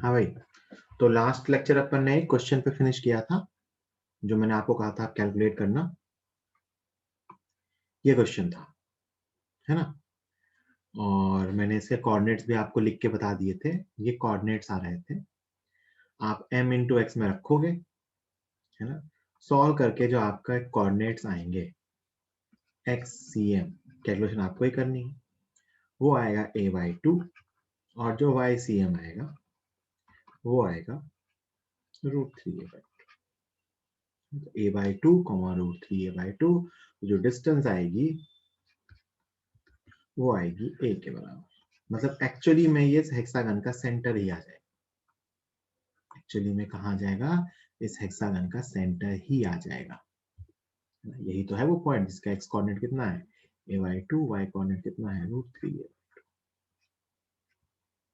हाँ भाई, तो लास्ट लेक्चर अपन ने एक क्वेश्चन पे फिनिश किया था, जो मैंने आपको कहा था कैलकुलेट करना। ये क्वेश्चन था, है ना? और मैंने इसके कोऑर्डिनेट्स भी आपको लिख के बता दिए थे। ये कोऑर्डिनेट्स आ रहे थे, आप m इंटू एक्स में रखोगे, है ना? सॉल्व करके जो आपका कोऑर्डिनेट्स आएंगे एक्स सी एम, कैलकुलेशन आपको ही करनी है, वो आएगा a/2, और जो y सी एम आएगा वो आएगा √3a/2। a/2 √3a/2, जो डिस्टेंस आएगी वो आएगी a के बराबर। मतलब एक्चुअली में ये हेक्सागन का सेंटर ही आ जाएगा। एक्चुअली में कहा जाएगा, इस हेक्सागन का सेंटर ही आ जाएगा। यही तो है वो पॉइंट जिसका एक्स कोऑर्डिनेट कितना है a/2, y कोऑर्डिनेट कितना है √3a।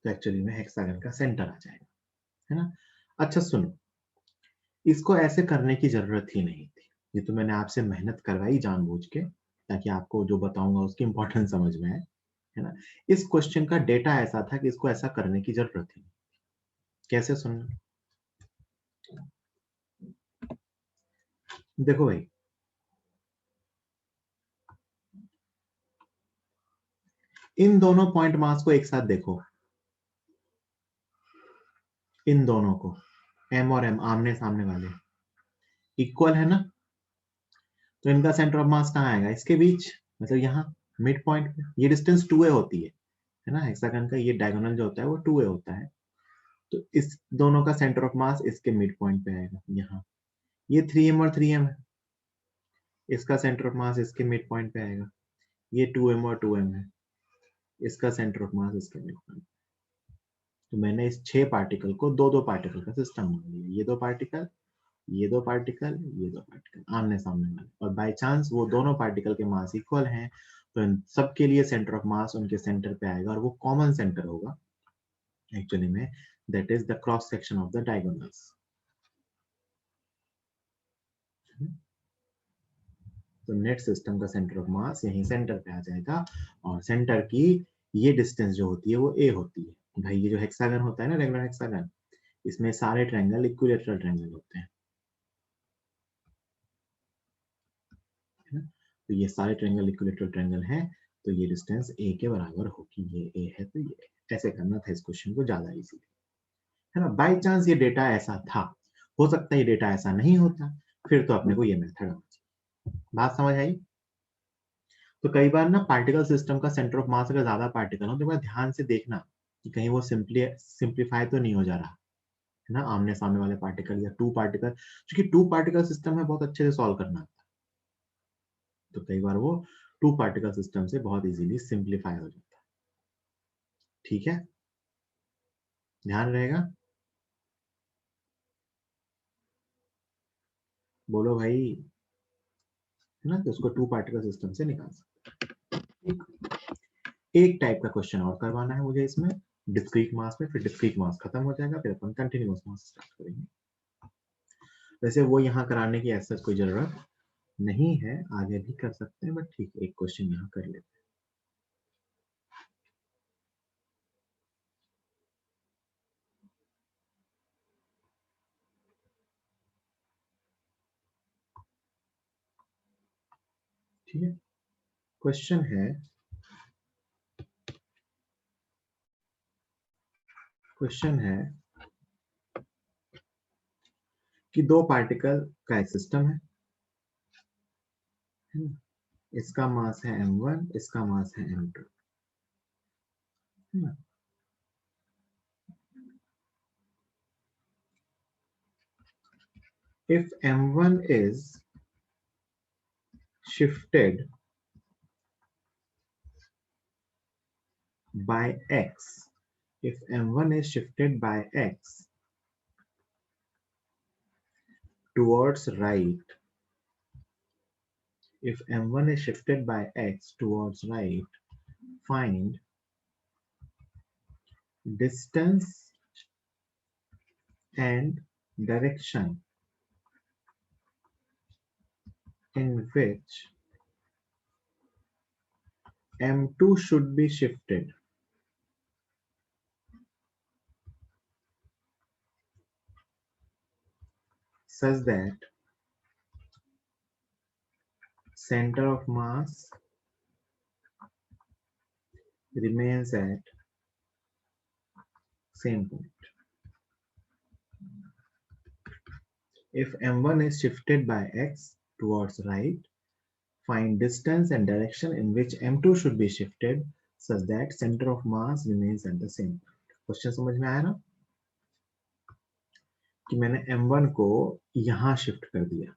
तो एक्चुअली में हेक्सागन का सेंटर आ जाएगा, है ना? अच्छा सुनो, इसको ऐसे करने की जरूरत ही नहीं थी। ये तो मैंने आपसे मेहनत करवाई जानबूझ के, ताकि आपको जो बताऊंगा उसकी इंपॉर्टेंस समझ में आए, है ना? इस क्वेश्चन का डेटा ऐसा था कि इसको ऐसा करने की जरूरत ही नहीं। कैसे सुनना, देखो भाई, इन दोनों पॉइंट मास को एक साथ देखो, इन दोनों को m और m आमने सामने वाले इक्वल है ना? तो इनका सेंटर ऑफ मास कहाँ आएगा? इसके बीच, मतलब यहाँ मिड पॉइंट पे। ये डिस्टेंस 2a होती है ना? हेक्सागन का ये डायगोनल जो होता है वो 2a होता है। तो इस दोनों का सेंटर ऑफ मास इसके मिड पॉइंट पे आएगा यहाँ। ये 3m और 3m है, इसका सेंटर ऑफ मास इसके मिड पॉइंट पे आएगा। ये 2m और 2m है, इसका सेंटर ऑफ मास इसके मिड पॉइंट। तो मैंने इस 6 पार्टिकल को दो दो पार्टिकल का सिस्टम मान लिया। ये दो पार्टिकल, ये दो पार्टिकल, ये दो पार्टिकल आमने सामने वाले, और बाय चांस वो दोनों पार्टिकल के मास इक्वल हैं, तो इन सबके लिए सेंटर ऑफ मास उनके सेंटर पे आएगा, और वो कॉमन सेंटर होगा एक्चुअली में, that is the cross section of the diagonals. तो नेट सिस्टम का सेंटर ऑफ मास यहीं सेंटर पे आ जाएगा, और सेंटर की ये डिस्टेंस जो होती है वो a होती है। भाई ये जो हेक्सागन होता है ना, रेगुलर हेक्सागन, इसमें सारे ट्रायंगल इक्विलेटरल ट्रायंगल होते हैं, है ना? तो ये सारे ट्रायंगल इक्विलेटरल ट्रायंगल हैं, तो ये डिस्टेंस a के बराबर होगी। ये a है तो ये ऐसे करना था इस क्वेश्चन को ज्यादा इजी, है ना? बाय चांस ये डेटा ऐसा था, हो सकता है ये डेटा ऐसा नहीं होता, फिर तो अपने को ये मेथड आना चाहिए। बात समझ आई? तो कई बार ना पार्टिकल सिस्टम का सेंटर ऑफ मास अगर ज्यादा पार्टिकल हो, तो मैं ध्यान से देखना कि कहीं वो सिंप्लीफाई तो नहीं हो जा रहा, है ना? आमने सामने वाले पार्टिकल या टू पार्टिकल, क्योंकि टू पार्टिकल सिस्टम में बहुत अच्छे से सॉल्व करना आता है, तो कई बार वो टू पार्टिकल सिस्टम से बहुत इजीली सिंप्लीफाई हो जाता है। ठीक है, ध्यान रहेगा। बोलो भाई, है ना? तो उसको टू पार्टिकल सिस्टम से निकाल सकते हैं। एक टाइप का क्वेश्चन और करवाना है मुझे इसमें, डिस्क्रीट मास में। फिर डिस्क्रीट मास खत्म हो जाएगा, फिर अपन कंटिन्यूअस मास स्टार्ट करेंगे। वैसे वो यहाँ कराने की ऐसा कोई जरूरत नहीं है, आगे भी कर सकते हैं, बट ठीक है, एक क्वेश्चन यहाँ कर लेते हैं। ठीक है, क्वेश्चन है, क्वेश्चन है कि दो पार्टिकल का एक सिस्टम है ना? इसका मास है m1, इसका मास है m2, है ना? If m1 is shifted by x, if m1 is shifted by x towards right, if m1 is shifted by x towards right, find distance and direction in which m2 should be shifted. such that center of mass remains at same point. If m1 is shifted by x towards right, find distance and direction in which m2 should be shifted such that center of mass remains at the same point. Question समझ में आया ना कि मैंने m1 को यहां shift कर दिया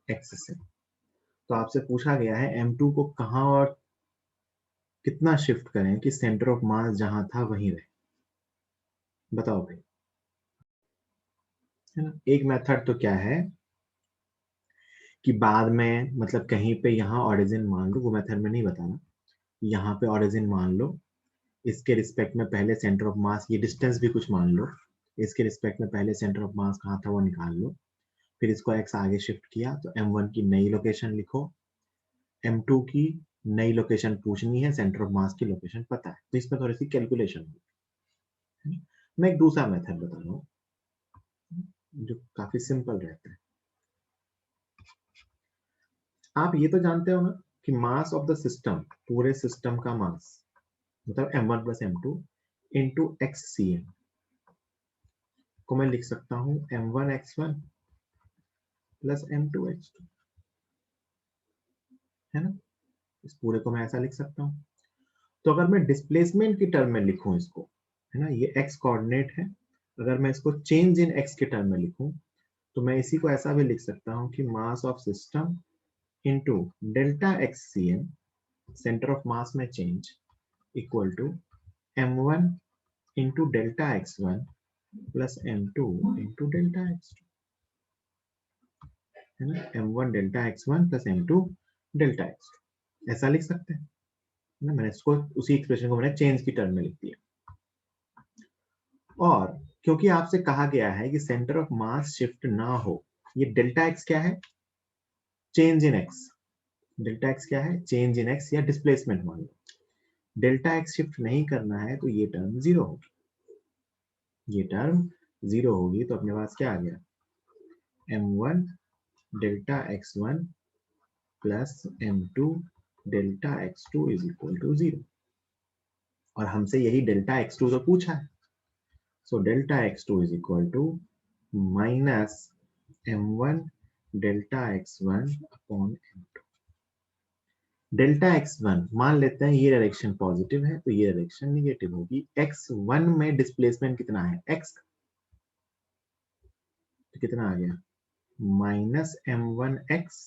x से, तो आपसे पूछा गया है m2 को कहां और कितना शिफ्ट करें कि सेंटर ऑफ मास जहां था वहीं रहे। बताओ भाई, है ना। एक मेथड तो क्या है कि बाद में मतलब कहीं पे यहाँ ऑरिजिन मान लो, वो मेथड में नहीं बताना, यहाँ पे ऑरिजिन मान लो, इसके रिस्पेक्ट में पहले सेंटर ऑफ मास, ये डिस्टेंस भी कुछ मान लो, इसके रिस्पेक्ट में पहले सेंटर ऑफ मास कहाँ था वो निकाल लो, फिर इसको x आगे शिफ्ट किया तो m1 की नई लोकेशन लिखो, m2 की नई लोकेशन पूछनी है, सेंटर ऑफ मास की लोकेशन पता है, तो इसमें थोड़ी सी कैलकुलेशन होगी। मैं एक दूसरा मेथड बता रहा हूँ जो काफी सिंपल रहता है। आप ये तो जानते हो ना कि मास ऑफ द सिस्टम, पूरे सिस्टम का मास मतलब m1 plus m2 into xcm को मैं लिख सकता हूं m1 x1 plus m2 x2, है ना। इस पूरे को मैं ऐसा लिख सकता हूं। तो अगर मैं डिस्प्लेसमेंट की टर्म में लिखूं इसको, है ना, ये x कोऑर्डिनेट है, अगर मैं इसको चेंज इन x के टर्म में लिखूं तो मैं इसी को ऐसा भी लिख सकता हूं कि mass of system into delta xcm, centre of mass में change, equal to m1 into delta x1 plus m2 into delta x2, है ना। m1 delta x1 plus m2 delta x2 ऐसा लिख सकते हैं ना। मैंने इसको उसी एक्सप्रेशन को मैंने चेंज की टर्म में लिख दिया। और क्योंकि आपसे कहा गया है कि सेंटर ऑफ मास शिफ्ट ना हो, ये डेल्टा x क्या है, change in x, delta x क्या है, चेंज इन x या डिस्प्लेसमेंट मान लो। डेल्टा x शिफ्ट नहीं करना है तो ये टर्म जीरो होगी, ये टर्म जीरो होगी, तो अपने पास क्या आ गया, m1 delta x1 plus m2 delta x2 is equal to 0। और हमसे यही डेल्टा x2 तो पूछा है, so delta x2 is equal to minus m1 delta x1 upon m2। Delta x1 मान लेते हैं ये डायरेक्शन पॉजिटिव है तो ये डायरेक्शन निगेटिव होगी। x1 में डिस्प्लेसमेंट कितना है, x, तो कितना आ गया, minus m1x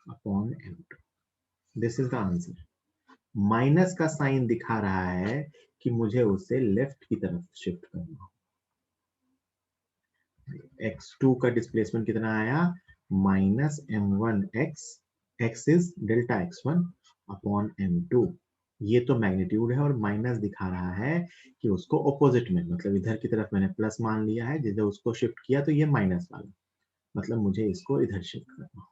upon m2। This is the answer. Minus का साइन दिखा रहा है कि मुझे उसे लेफ्ट की तरफ शिफ्ट करना हो। x2 का डिस्प्लेसमेंट कितना आया, minus m1x, x is delta x1 upon m2। ये तो मैग्नीट्यूड है और माइनस दिखा रहा है कि उसको ऑपोजिट में, मतलब इधर की तरफ मैंने प्लस मान लिया है, जिधर उसको शिफ्ट किया तो ये माइनस वाला, मतलब मुझे इसको इधर शिफ्ट करना।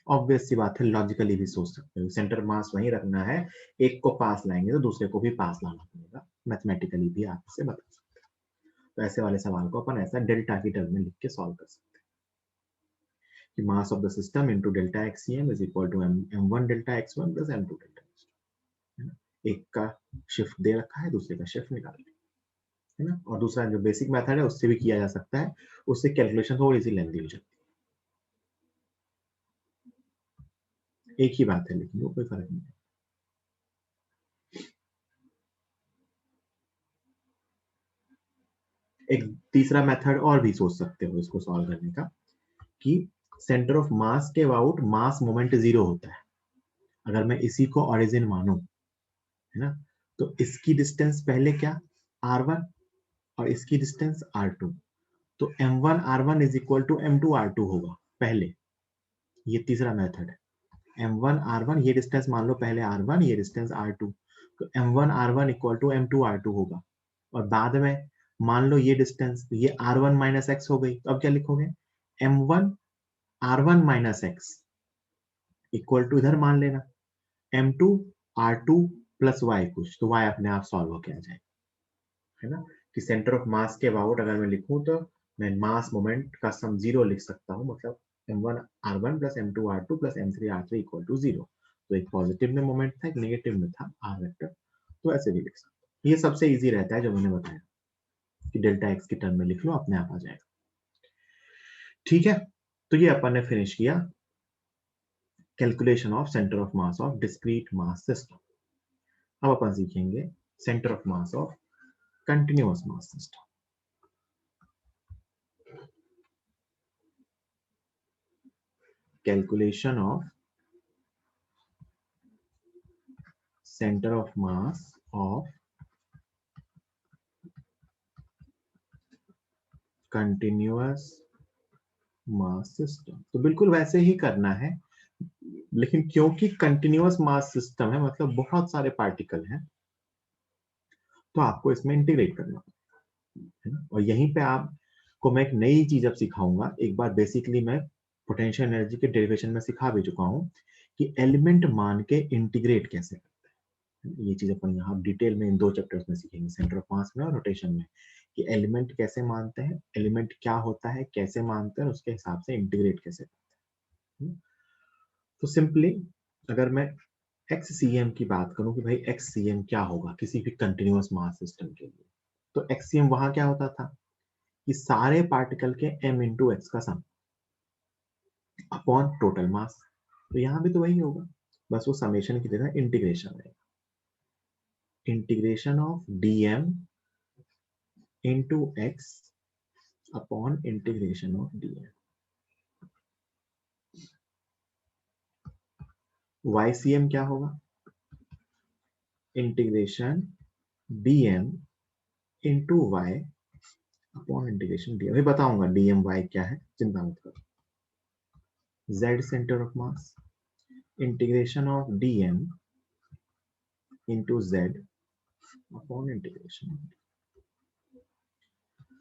ऑब्वियस सी बात है, लॉजिकली भी सोच सकते हो, सेंटर मास वहीं रखना है, एक को पास लाएंगे तो दूसरे को भी पास लाना पड़ेगा, मैथमेटिकली भी आपसे बता सकते हैं। तो ऐसे वाले सवाल को अपन ऐसा डेल्टा की टर्म में लिख के सॉल्व कर सकते हैं कि mass of the system into delta XCM is equal to m1 delta x1 plus m2 delta x2, है ना। एक का शिफ्ट दे रखा है, दूसरे का शिफ्ट निकाल लिया, है ना। और दूसरा जो बेसिक मेथड है उससे भी किया जा सकता है, उससे कैलकुलेशन थोड़ी सी लेंथी हो जाती है, एक ही बात है लेकिन वो कोई फर्क नहीं है। एक तीसरा मेथड और भी सोच सकते हो इसको सॉल्व करने का, कि सेंटर ऑफ मास के अबाउट मास मोमेंट जीरो होता है, अगर मैं इसी को ओरिजिन मानूं, है ना, तो इसकी डिस्टेंस पहले क्या, r1 और इसकी डिस्टेंस r2, तो m1 r1 is equal to m2 r2 होगा पहले, ये तीसरा मेथड है। m1 r1 ये डिस्टेंस मान लो पहले r1, ये डिस्टेंस r2, तो m1 r1 equal to m2 r2 होगा। और बाद में मान लो ये डिस्टेंस, ये r1 माइनस x हो गई, तो अब क्या लिखोगे, m1 r1 minus x equal to इधर मान लेना m2 r2 प्लस y कुछ, तो y अपने आप सॉल्व होके आ जाएगा, है ना। कि सेंटर ऑफ मास के अबाउट अगर मैं लिखूं तो मैं मास मोमेंट का सम 0 लिख सकता हूँ, मतलब m1r1 plus m2r2 plus m3r3 equal to 0। तो एक पॉजिटिव में मोमेंट था, एक नेगेटिव में था r वेक्टर, तो ऐसे भी लिख सकता हूँ। ये सबसे इजी रहता है जो मैंने बताया कि डेल्टा एक्स की टर्म में लिख लो, अपने आप आ जाएगा। ठीक है, तो ये अपन ने फिनिश किया calculation of centre of mass of discrete mass system. अब अपन सीखेंगे centre of mass of continuous mass system. Calculation of center of mass of continuous mass system। तो बिल्कुल वैसे ही करना है, लेकिन क्योंकि कंटिन्यूअस मास सिस्टम है, मतलब बहुत सारे पार्टिकल हैं, तो आपको इसमें इंटीग्रेट करना है ना। और यहीं पे आपको मैं एक नई चीज अब सिखाऊंगा। एक बार बेसिकली मैं पोटेंशियल एनर्जी के डेरिवेशन में सिखा भी चुका हूं कि एलिमेंट मान के इंटीग्रेट कैसे करते हैं। ये चीज अपन यहाँ डिटेल में इन 2 चैप्टर्स में सीखेंगे, सेंटर ऑफ मास में और रोटेशन में, कि एलिमेंट कैसे मानते हैं, एलिमेंट क्या होता है, कैसे मानते हैं, उसके हिसाब से इंटीग्रेट कैसे करते हैं। तो सिंपली अगर मैं XCM की बात करूं कि भाई XCM क्या होगा किसी भी कंटिन्यूअस मास सिस्टम के लिए, तो XCM वहां क्या होता था कि सारे पार्टिकल के m इंटू एक्स का सम अपॉन टोटल मास। तो यहां भी तो वही होगा, बस वो समेशन की जगह इंटीग्रेशन है, integration of dm into x upon integration of dm। YCM क्या होगा, integration dm into y upon integration dm। अभी बताऊंगा dm y क्या है, चिंता मत करो। Z centre of mass, integration of dm into z upon integration.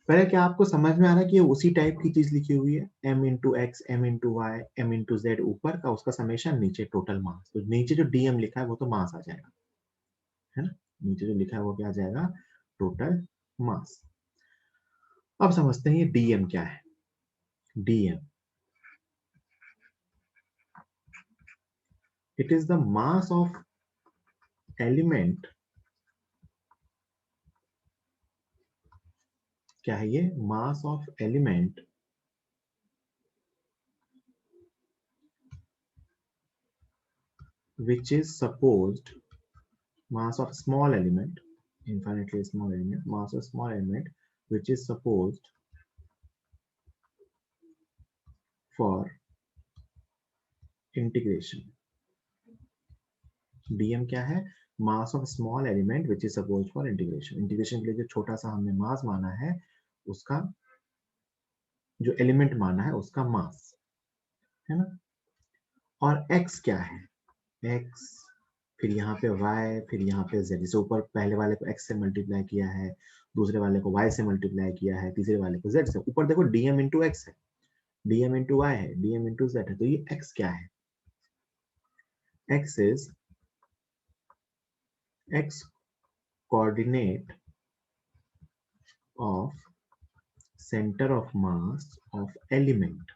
पहले क्या आपको समझ में आ रहा है कि ये उसी टाइप की चीज लिखी हुई है, m into x, m into y, m into z ऊपर का, उसका समेशन, नीचे टोटल मास। तो नीचे जो dm लिखा है वो तो मास आ जाएगा, है ना। नीचे जो लिखा है वो क्या आ जाएगा, टोटल मास। अब समझते हैं ये dm क्या है। dm it is the mass of element, क्या है ये, mass of element which is supposed, mass of small element, infinitely small element, mass of small element which is supposed for integration। dm क्या है, mass of small element which is supposed for integration. Integration के लिए जो छोटा सा हमने मास माना है, उसका जो एलिमेंट माना है उसका मास, है ना। और x क्या है, x, फिर यहाँ पे y, फिर यहाँ पे z। जैसे ऊपर पहले वाले को x से मल्टीप्लाई किया है, दूसरे वाले को y से मल्टीप्लाई किया है, तीसरे वाले को z से। ऊपर देखो dm इंटू x है, dm इंटू y है, dm इंटू z है। तो ये x क्या है, x is x coordinate of centre of mass of element.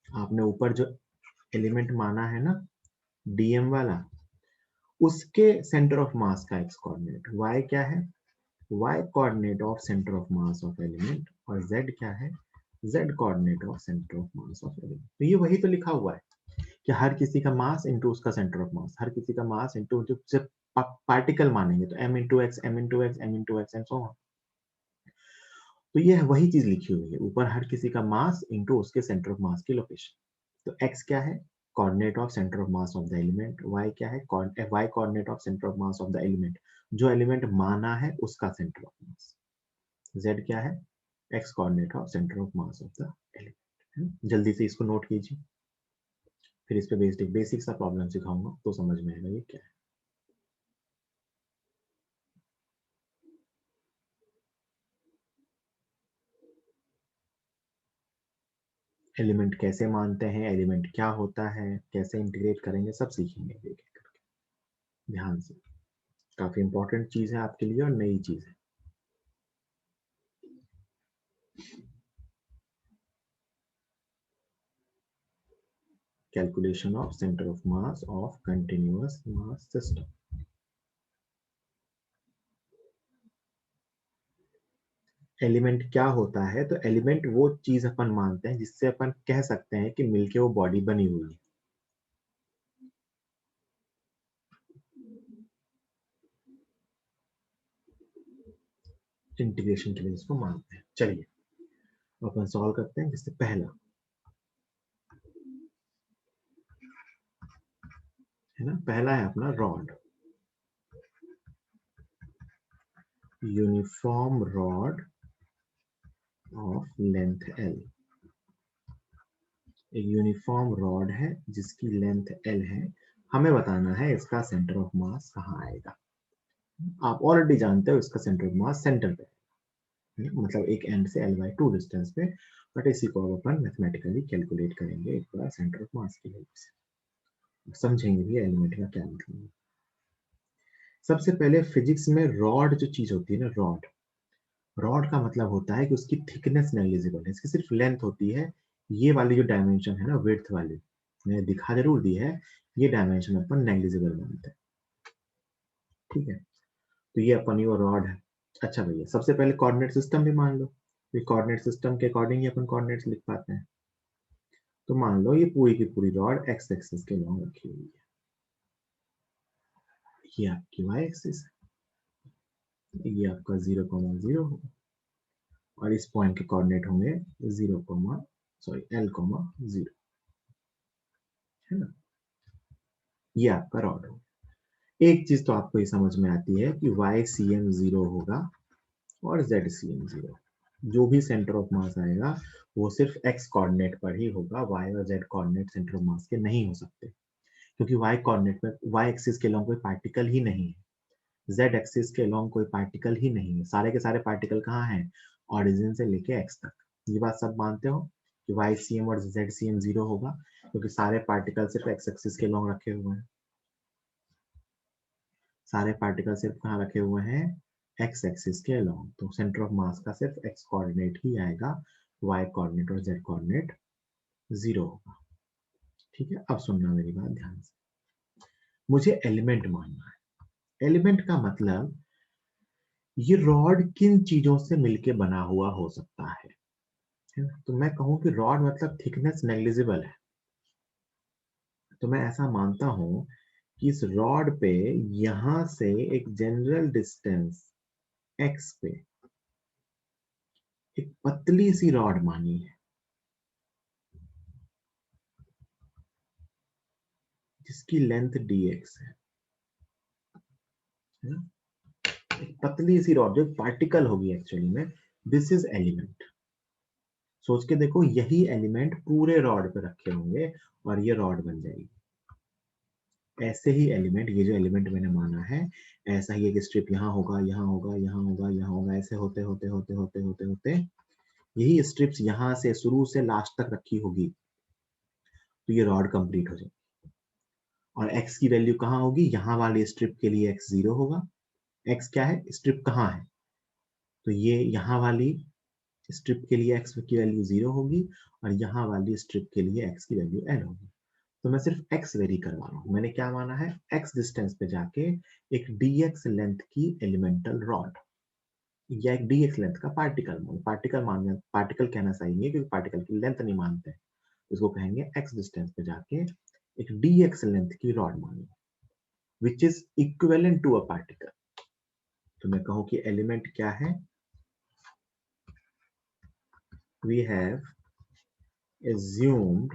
आपने ऊपर जो एलिमेंट माना है ना dm वाला, उसके सेंटर ऑफ मास का x कोऑर्डिनेट। y क्या है, y coordinate of centre of mass of element. और z क्या है, z coordinate of centre of mass of element. तो ये वही तो लिखा हुआ है कि हर किसी का मास इंटू उसका सेंटर ऑफ मास, हर किसी का मास इंटू जब पार्टिकल मानेंगे तो m into x, m into x, m into x and so on. तो ये वही चीज लिखी हुई है, ऊपर हर किसी का मास इंटू उसके सेंटर ऑफ मास की लोकेशन। तो x क्या है, coordinate of centre of mass of the element. y क्या है, y coordinate of centre of mass of the element, जो एलिमेंट माना है उसका सेंटर ऑफ मास। z क्या है, x coordinate of centre of mass of the element. जल्दी से इसको नोट कीजिए, फिर इस पे बेस्ड एक बेसिक सा प्रॉब्लम सिखाऊंगा तो समझ में आएगा ये क्या है। एलिमेंट कैसे मानते हैं, एलिमेंट क्या होता है, कैसे इंटीग्रेट करेंगे, सब सीखेंगे एक एक करके ध्यान से। काफी इंपॉर्टेंट चीज है आपके लिए और नई चीज है। Calculation of center of mass of continuous mass system. Element क्या होता है? तो एलिमेंट वो चीज अपन मानते हैं जिससे अपन कह सकते हैं कि मिलके वो बॉडी बनी हुई है। इंटीग्रेशन के लिए इसको मानते हैं। चलिए अपन सॉल्व करते हैं। जिससे पहला है ना, पहला है अपना rod, uniform rod of length L. एक यूनिफॉर्म रॉड है जिसकी लेंथ एल है। हमें बताना है इसका सेंटर ऑफ मास कहाँ आएगा। आप ऑलरेडी जानते हो इसका सेंटर ऑफ मास सेंटर पे, मतलब एक एंड से l/2 डिस्टेंस पे। बट इसी को अब अपन मैथमेटिकली कैलकुलेट करेंगे एक बार सेंटर ऑफ मास की हेल्प से, समझेंगे भी एलिमेंट का क्या मतलब है। सबसे पहले फिजिक्स में रॉड जो चीज होती है ना, रॉड, रॉड का मतलब होता है कि उसकी थिकनेस नेग्लिजिबल है, इसकी सिर्फ लेंथ होती है। ये वाली जो डायमेंशन है ना, विड्थ वाली, मैंने दिखा जरूर दी है, ये डायमेंशन अपन नेग्लिजिबल मानते हैं। ठीक है, तो ये अपनी वो रॉड है। अच्छा भैया, सबसे पहले कोऑर्डिनेट सिस्टम भी मान लो। ये कोऑर्डिनेट सिस्टम के अकॉर्डिंग ही अपन कोऑर्डिनेट्स लिख पाते हैं। तो मान लो ये पूरी की पूरी रॉड एक्स एक्सिस के लॉन्ग रखी हुई है, ये आपकी वाई एक्सिस है, ये आपका 0,0 होगा, और इस पॉइंट के कोऑर्डिनेट होंगे 0, L,0, है ना। ये आपका रॉड होगा। एक चीज तो आपको ये समझ में आती है कि वाई सी एम 0 होगा और जेड सी एम 0। जो भी सेंटर ऑफ मास आएगा वो सिर्फ एक्स कोऑर्डिनेट पर ही होगा, वाई और जेड कोऑर्डिनेट सेंटर ऑफ मास के नहीं हो सकते, क्योंकि वाई कोऑर्डिनेट में वाई एक्सिस के लॉन्ग कोई पार्टिकल ही नहीं है, जेड एक्सिस के लॉन्ग कोई पार्टिकल ही नहीं है। सारे के सारे पार्टिकल कहाँ हैं? ऑरिजिन से लेके एक्स तक। ये बात सब मानते हो कि वाई सी एम और जेड सी एम 0 होगा, क्योंकि सारे पार्टिकल सिर्फ एक्स एक्सिस के लॉन्ग रखे हुए हैं। सारे पार्टिकल सिर्फ कहाँ रखे हुए हैं? एक्स एक्सिस के अलोंग। तो सेंटर ऑफ मास का सिर्फ एक्स कोऑर्डिनेट ही आएगा, वाई कोऑर्डिनेट और जेड कोऑर्डिनेट 0 होगा। ठीक है, अब सुनना मेरी बात ध्यान से। मुझे एलिमेंट मानना है। एलिमेंट का मतलब ये रॉड किन चीजों से मिलके बना हुआ हो सकता है ना? तो मैं कहूं कि रॉड मतलब थिकनेस नेग्लिजिबल है, तो मैं ऐसा मानता हूं कि इस रॉड पे यहां से एक जनरल डिस्टेंस एक्स पे एक पतली सी रॉड मानी है जिसकी लेंथ dx है। एक पतली सी रॉड जो पार्टिकल होगी एक्चुअली में, दिस इज एलिमेंट। सोच के देखो, यही एलिमेंट पूरे रॉड पे रखे होंगे और ये रॉड बन जाएगी। ऐसे ही एलिमेंट, ये जो एलिमेंट मैंने माना है, ऐसा ही एक स्ट्रिप यहाँ होगा, यहाँ होगा, यहाँ होगा, यहाँ होगा, ऐसे होते होते होते होते होते होते यही स्ट्रिप्स यहाँ से शुरू से लास्ट तक रखी होगी, तो ये रॉड कंप्लीट हो जाएगी। और x की वैल्यू कहाँ होगी? यहाँ वाली स्ट्रिप के लिए x 0 होगा। x क्या है? स्ट्रिप कहाँ है? तो ये यहाँ वाली स्ट्रिप के लिए x की वैल्यू 0 होगी, और यहाँ वाली स्ट्रिप के लिए x की वैल्यू l होगी। तो मैं सिर्फ x वेरी करवा रहा हूँ। मैंने क्या माना है? x डिस्टेंस पे जाके एक dx लेंथ की एलिमेंटल रॉड, या एक dx लेंथ का पार्टिकल कहना सही नहीं है, क्योंकि पार्टिकल की लेंथ नहीं मानते हैं। इसको कहेंगे x डिस्टेंस पे जाके एक dx लेंथ की रॉड मानी, which is equivalent to a particle. तो मैं कहूँ कि एलिमेंट क्या है? We have assumed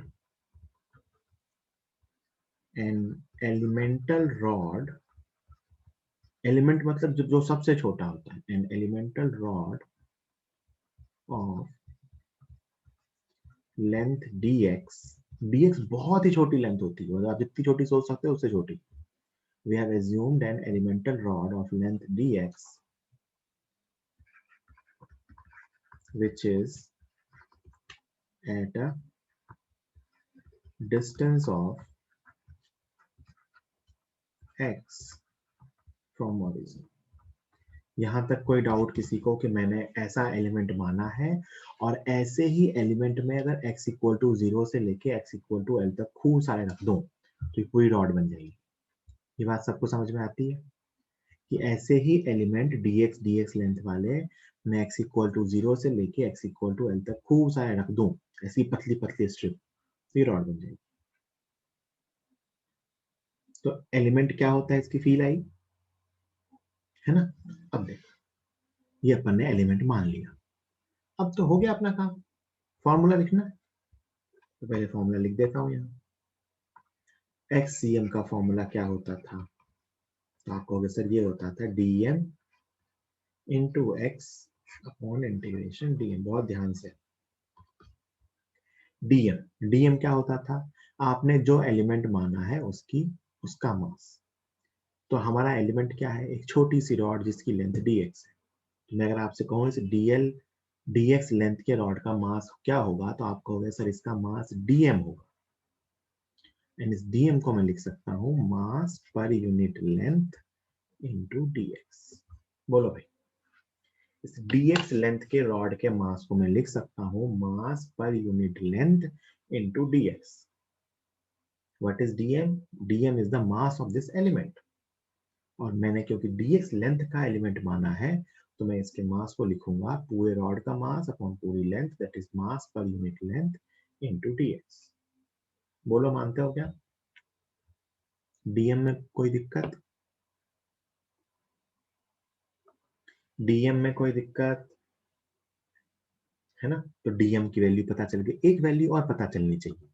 an elemental rod, element मतलब जो सबसे छोटा होता है, an elemental rod of length dx। dx बहुत ही छोटी लेंथ होती है, मतलब आप जितनी छोटी सोच सकते हो उससे छोटी। we have assumed an elemental rod of length dx which is at a distance of x from origin। यहां तक कोई डाउट किसी को कि मैंने ऐसा एलिमेंट माना है और ऐसे ही एलिमेंट में अगर x इक्वल टू 0 से लेके x इक्वल टू l तक खूब सारे रख दूं तो ये पूरी रॉड बन जाएगी। ये बात सबको समझ में आती है कि ऐसे ही एलिमेंट dx लेंथ वाले मैं x इक्वल टू 0 से लेके x इक्वल टू l तक खूब सारे रख दूं, ऐसी पतली पतली स्ट्रिप, तो ये रॉड बन जाएगी। तो एलिमेंट क्या होता है, इसकी फील आई है ना। अब देखो, ये अपन ने एलिमेंट मान लिया, अब तो हो गया अपना काम। फॉर्मूला लिखना है तो पहले फॉर्मूला लिख देता हूं यहाँ। XCM का फॉर्मूला क्या होता था, तो आप कहोगे सर ये होता था dm into x upon integration dm। बहुत ध्यान से, dm क्या होता था, आपने जो एलिमेंट माना है उसका मास। तो हमारा एलिमेंट क्या है, एक छोटी सी रॉड जिसकी लेंथ dx है। तो मैं अगर आपसे कहूँ इस dx लेंथ के रॉड का मास क्या होगा, तो आप कहोगे सर इसका मास dm होगा। एंड इस dm को मैं लिख सकता हूँ mass per unit length into dx। बोलो भाई, इस dx लेंथ के रॉड के मास को मैं लिख सकता हूँ mass per unit length into dx। What is dm? dm is the mass of this element, और मैंने क्योंकि dx लेंथ का एलिमेंट माना है तो मैं इसके मास को लिखूंगा पूरे रॉड का मास अपॉन पूरी length, that is mass per unit length into dx। बोलो मानते हो क्या? dm में कोई दिक्कत? dm में कोई दिक्कत है ना। तो dm की वैल्यू पता चल गई, एक वैल्यू और पता चलनी चाहिए,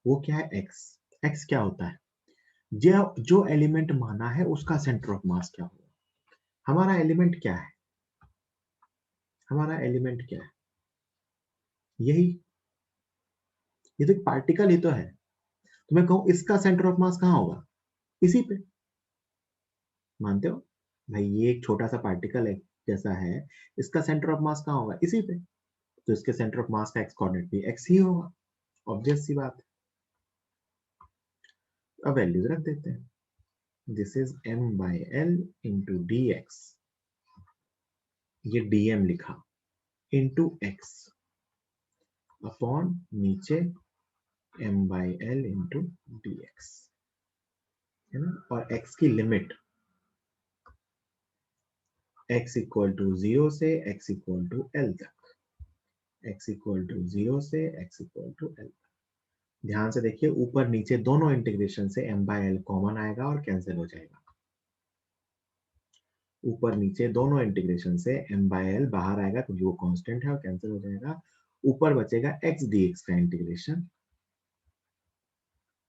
वो क्या है, x। x क्या होता है, जो एलिमेंट माना है उसका सेंटर ऑफ मास क्या होगा। हमारा एलिमेंट क्या है, हमारा एलिमेंट क्या है, यही, ये तो एक पार्टिकल ही तो है। तो मैं कहूं इसका सेंटर ऑफ मास कहाँ होगा, इसी पे। मानते हो भाई, ये एक छोटा सा पार्टिकल है जैसा है, इसका सेंटर ऑफ मास कहाँ होगा, इसी पे। तो इसके सेंटर ऑफ मास का एक्स कोऑर्डिनेट भी एक्स ही होगा, ऑब्वियस सी बात है। अब वैल्यूज रख देते हैं, this is m/l into d x, ये dm लिखा, इंटू एक्स अपॉन नीचे m/l इंटू डी एक्स, है ना। और x की लिमिट x इक्वल टू 0 से x इक्वल टू l तक, x इक्वल टू 0 से x इक्वल टू l। ध्यान से देखिए, ऊपर नीचे दोनों इंटीग्रेशन से m/l कॉमन आएगा और कैंसिल हो जाएगा। ऊपर नीचे दोनों इंटीग्रेशन से m/l बाहर आएगा क्योंकि वो कांस्टेंट है और कैंसिल हो जाएगा। ऊपर बचेगा x dx का इंटीग्रेशन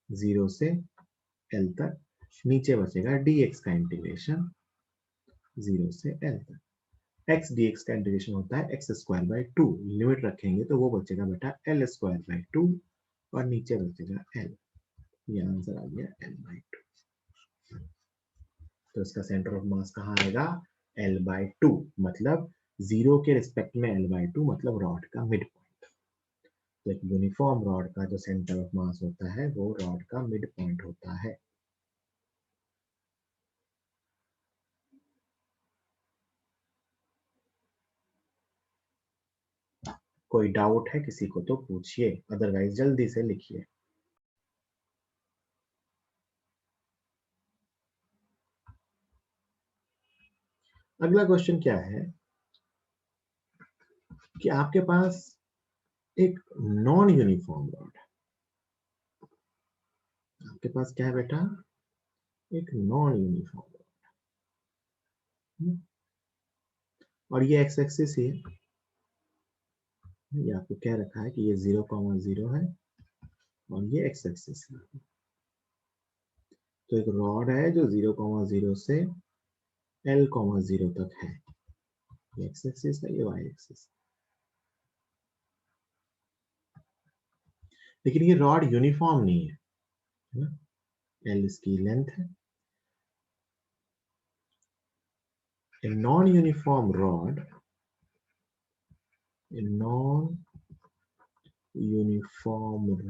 0 से l तक, नीचे बचेगा dx का इंटीग्रेशन 0 से l तक। x dx का इंटीग्रेशन होता है x स्क्वायर बाय 2, लिमिट रखेंगे तो वो बचेगा बेटा l स्क्वायर बाय 2 और नीचे बचेगा l। ये आंसर आ गया l/2। तो इसका सेंटर ऑफ मास कहाँ आएगा, l/2, मतलब 0 के रिस्पेक्ट में l/2 मतलब रॉड का मिड पॉइंट। तो एक यूनिफॉर्म रॉड का जो सेंटर ऑफ मास होता है वो रॉड का मिड पॉइंट होता है। कोई डाउट है किसी को तो पूछिए, अदरवाइज जल्दी से लिखिए। अगला क्वेश्चन क्या है कि आपके पास एक नॉन यूनिफॉर्म रॉड है। आपके पास क्या है बेटा, एक नॉन यूनिफॉर्म रॉड, और ये एक्स एक्सिस ही है। ये आपको कह रखा है कि ये 0,0 है और ये एक्स एक्सिस है। तो एक रॉड है जो 0,0 से l,0 तक है, ये एक्स एक्सिस है, ये वाई एक्सिस। लेकिन ये रॉड यूनिफॉर्म नहीं है ना, l इसकी लेंथ है। A non-uniform rod, a non-uniform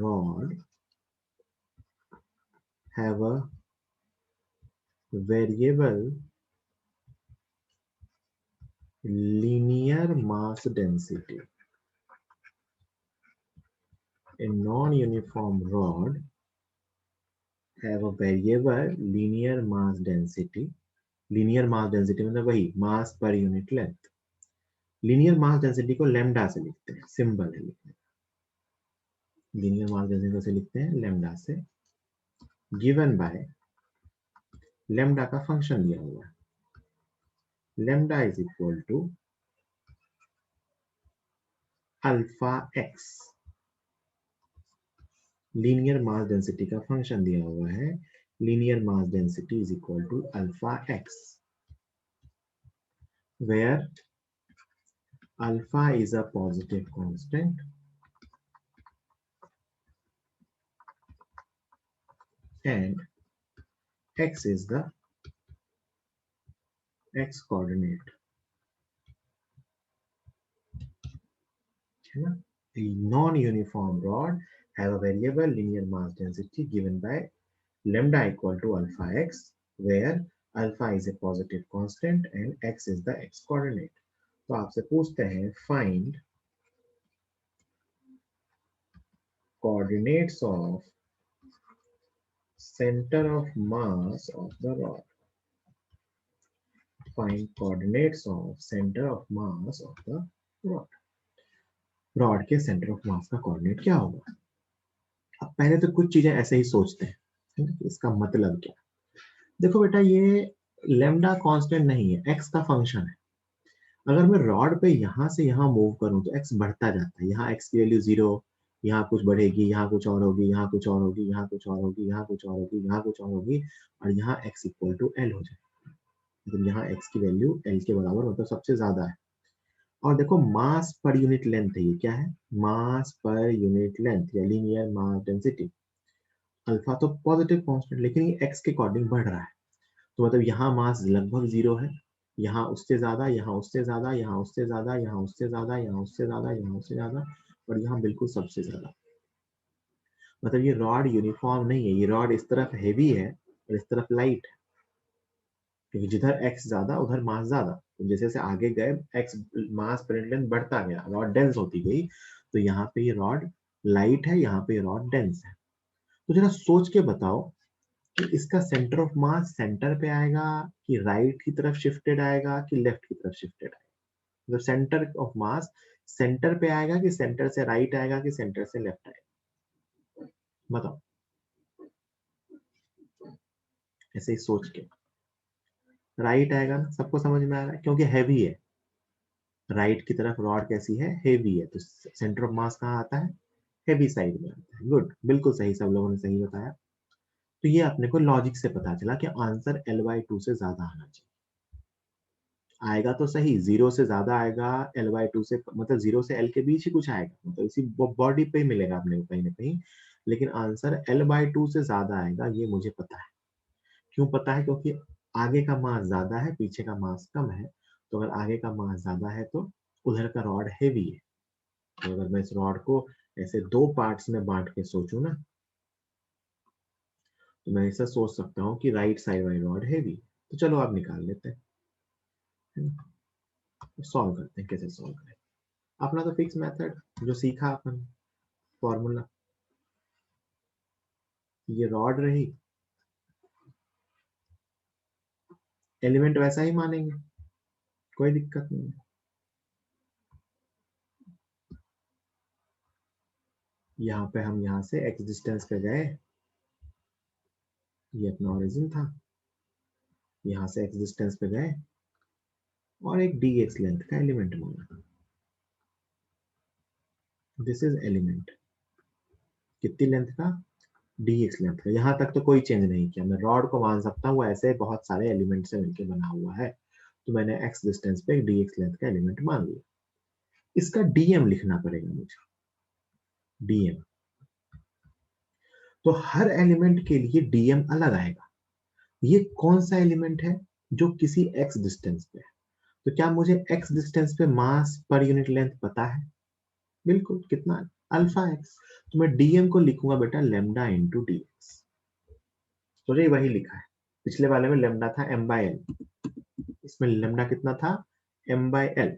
rod have a variable linear mass density. A non-uniform rod have a variable linear mass density. Linear mass density मतलब वही mass per unit length. Linear mass density को lambda से लिखते हैं, symbol है लिखने का. Linear mass density से लिखते हैं lambda से, given by lambda का फंक्शन दिया हुआ है. Lambda is equal to alpha x. Linear mass density का फंक्शन दिया हुआ है. Linear mass density is equal to alpha x, where alpha is a positive constant and x is the x coordinate. है ना? A non-uniform rod have a variable linear mass density given by lambda equal to alpha x, where alpha is a positive constant and x is the x coordinate. तो आपसे पूछते हैं find coordinates of center of mass of the rod. Find coordinates of center of mass of the rod. Rod के centre of मास का coordinate क्या होगा? अब पहले तो कुछ चीजें ऐसे ही सोचते हैं, इसका मतलब क्या? देखो बेटा, ये लेमडा कांस्टेंट नहीं है, एक्स का फंक्शन है. अगर मैं रॉड पे यहां से यहां मूव करूं तो एक्स बढ़ता जाता है. यहाँ एक्स की वैल्यू 0, यहाँ कुछ बढ़ेगी, यहाँ कुछ और होगी, यहाँ कुछ और होगी, यहाँ कुछ और होगी, यहाँ कुछ और होगी, यहाँ कुछ और होगी, और यहाँ एक्स इक्वल टू एल हो जाएगा. मतलब यहाँ एक्स की वैल्यू एल के बराबर मतलब सबसे ज्यादा है. और देखो मास पर यूनिट लेंथ है, ये क्या है? मास पर यूनिट लेंथ या लीनियर मास डेंसिटी. अल्फा तो पॉजिटिव कांस्टेंट, लेकिन ये एक्स के अकॉर्डिंग बढ़ रहा है. तो मतलब यहाँ मास लगभग 0 है, यहाँ उससे ज्यादा, यहाँ उससे ज्यादा, यहाँ उससे ज्यादा, यहाँ उससे ज्यादा, यहाँ उससे ज्यादा, यहाँ उससे ज्यादा, और यहाँ बिल्कुल सबसे ज्यादा. मतलब ये रॉड यूनिफॉर्म नहीं है, ये रॉड इस तरफ हेवी है और इस तरफ लाइट है, क्योंकि जिधर एक्स ज्यादा उधर मास ज्यादा. तो जैसे जैसे आगे गए एक्स मास पर यूनिट लेंथ बढ़ता गया, रॉड डेंस होती गई. तो यहाँ पे ये रॉड लाइट है, यहाँ पे ये रॉड डेंस है. तो जरा सोच के बताओ कि इसका सेंटर ऑफ मास सेंटर पे आएगा कि राइट की तरफ शिफ्टेड आएगा कि लेफ्ट की तरफ शिफ्टेड आएगा? मतलब सेंटर ऑफ मास सेंटर पे आएगा कि सेंटर से राइट आएगा कि सेंटर से लेफ्ट आएगा? बताओ, ऐसे ही सोच के. राइट आएगा ना, सबको समझ में आ रहा है, क्योंकि हैवी है. राइट की तरफ रॉड कैसी है? हेवी है. तो सेंटर ऑफ मास कहाँ आता है? हेवी साइड में आता है. गुड, बिल्कुल सही, सब लोगों ने सही बताया. तो ये अपने को लॉजिक से पता चला कि आंसर L/2 से ज्यादा आना चाहिए. आएगा तो सही, 0 से ज्यादा आएगा, L/2 से मतलब 0 से L के बीच ही कुछ आएगा, मतलब इसी बॉडी पे ही मिलेगा अपने को कहीं ना कहीं. लेकिन आंसर L/2 से ज्यादा आएगा, ये मुझे पता है. क्यों पता है? क्योंकि आगे का मास ज्यादा है, पीछे का मास कम है. तो अगर आगे का मास ज्यादा है तो उधर का रॉड हेवी है. तो अगर मैं इस रॉड को ऐसे 2 पार्ट्स में बांट के सोचूं ना, तो मैं ऐसा सोच सकता हूँ कि राइट साइड वाली रॉड हैवी. तो चलो आप निकाल लेते हैं, सॉल्व करते हैं. कैसे सॉल्व करें? अपना तो फिक्स मेथड जो सीखा अपन, फॉर्मूला. ये रॉड रही, एलिमेंट वैसा ही मानेंगे, कोई दिक्कत नहीं है. यहाँ पे हम यहाँ से एक्स डिस्टेंस पे गए, ये अपना ओरिजिन था. यहाँ से एक्स डिस्टेंस पे गए और एक dx लेंथ का एलिमेंट माना. This is element. कितनी लेंथ का? dx लेंथ का. यहाँ तक तो कोई चेंज नहीं किया. मैं रॉड को मान सकता हूँ ऐसे बहुत सारे एलिमेंट से मिलकर बना हुआ है. तो मैंने x डिस्टेंस पे एक dx लेंथ का एलिमेंट मान लिया. इसका dm लिखना पड़ेगा मुझे. dm. तो हर एलिमेंट के लिए dm अलग आएगा. ये कौन सा एलिमेंट है जो किसी x डिस्टेंस पे है? तो क्या मुझे x डिस्टेंस पे मास पर यूनिट लेंथ पता है? बिल्कुल. कितना है? Alpha x. तो मैं dm को लिखूंगा बेटा लेमडा इंटू dx. तो ये वही लिखा है. पिछले वाले में लेमडा था m/l, इसमें लेमडा कितना था? m/l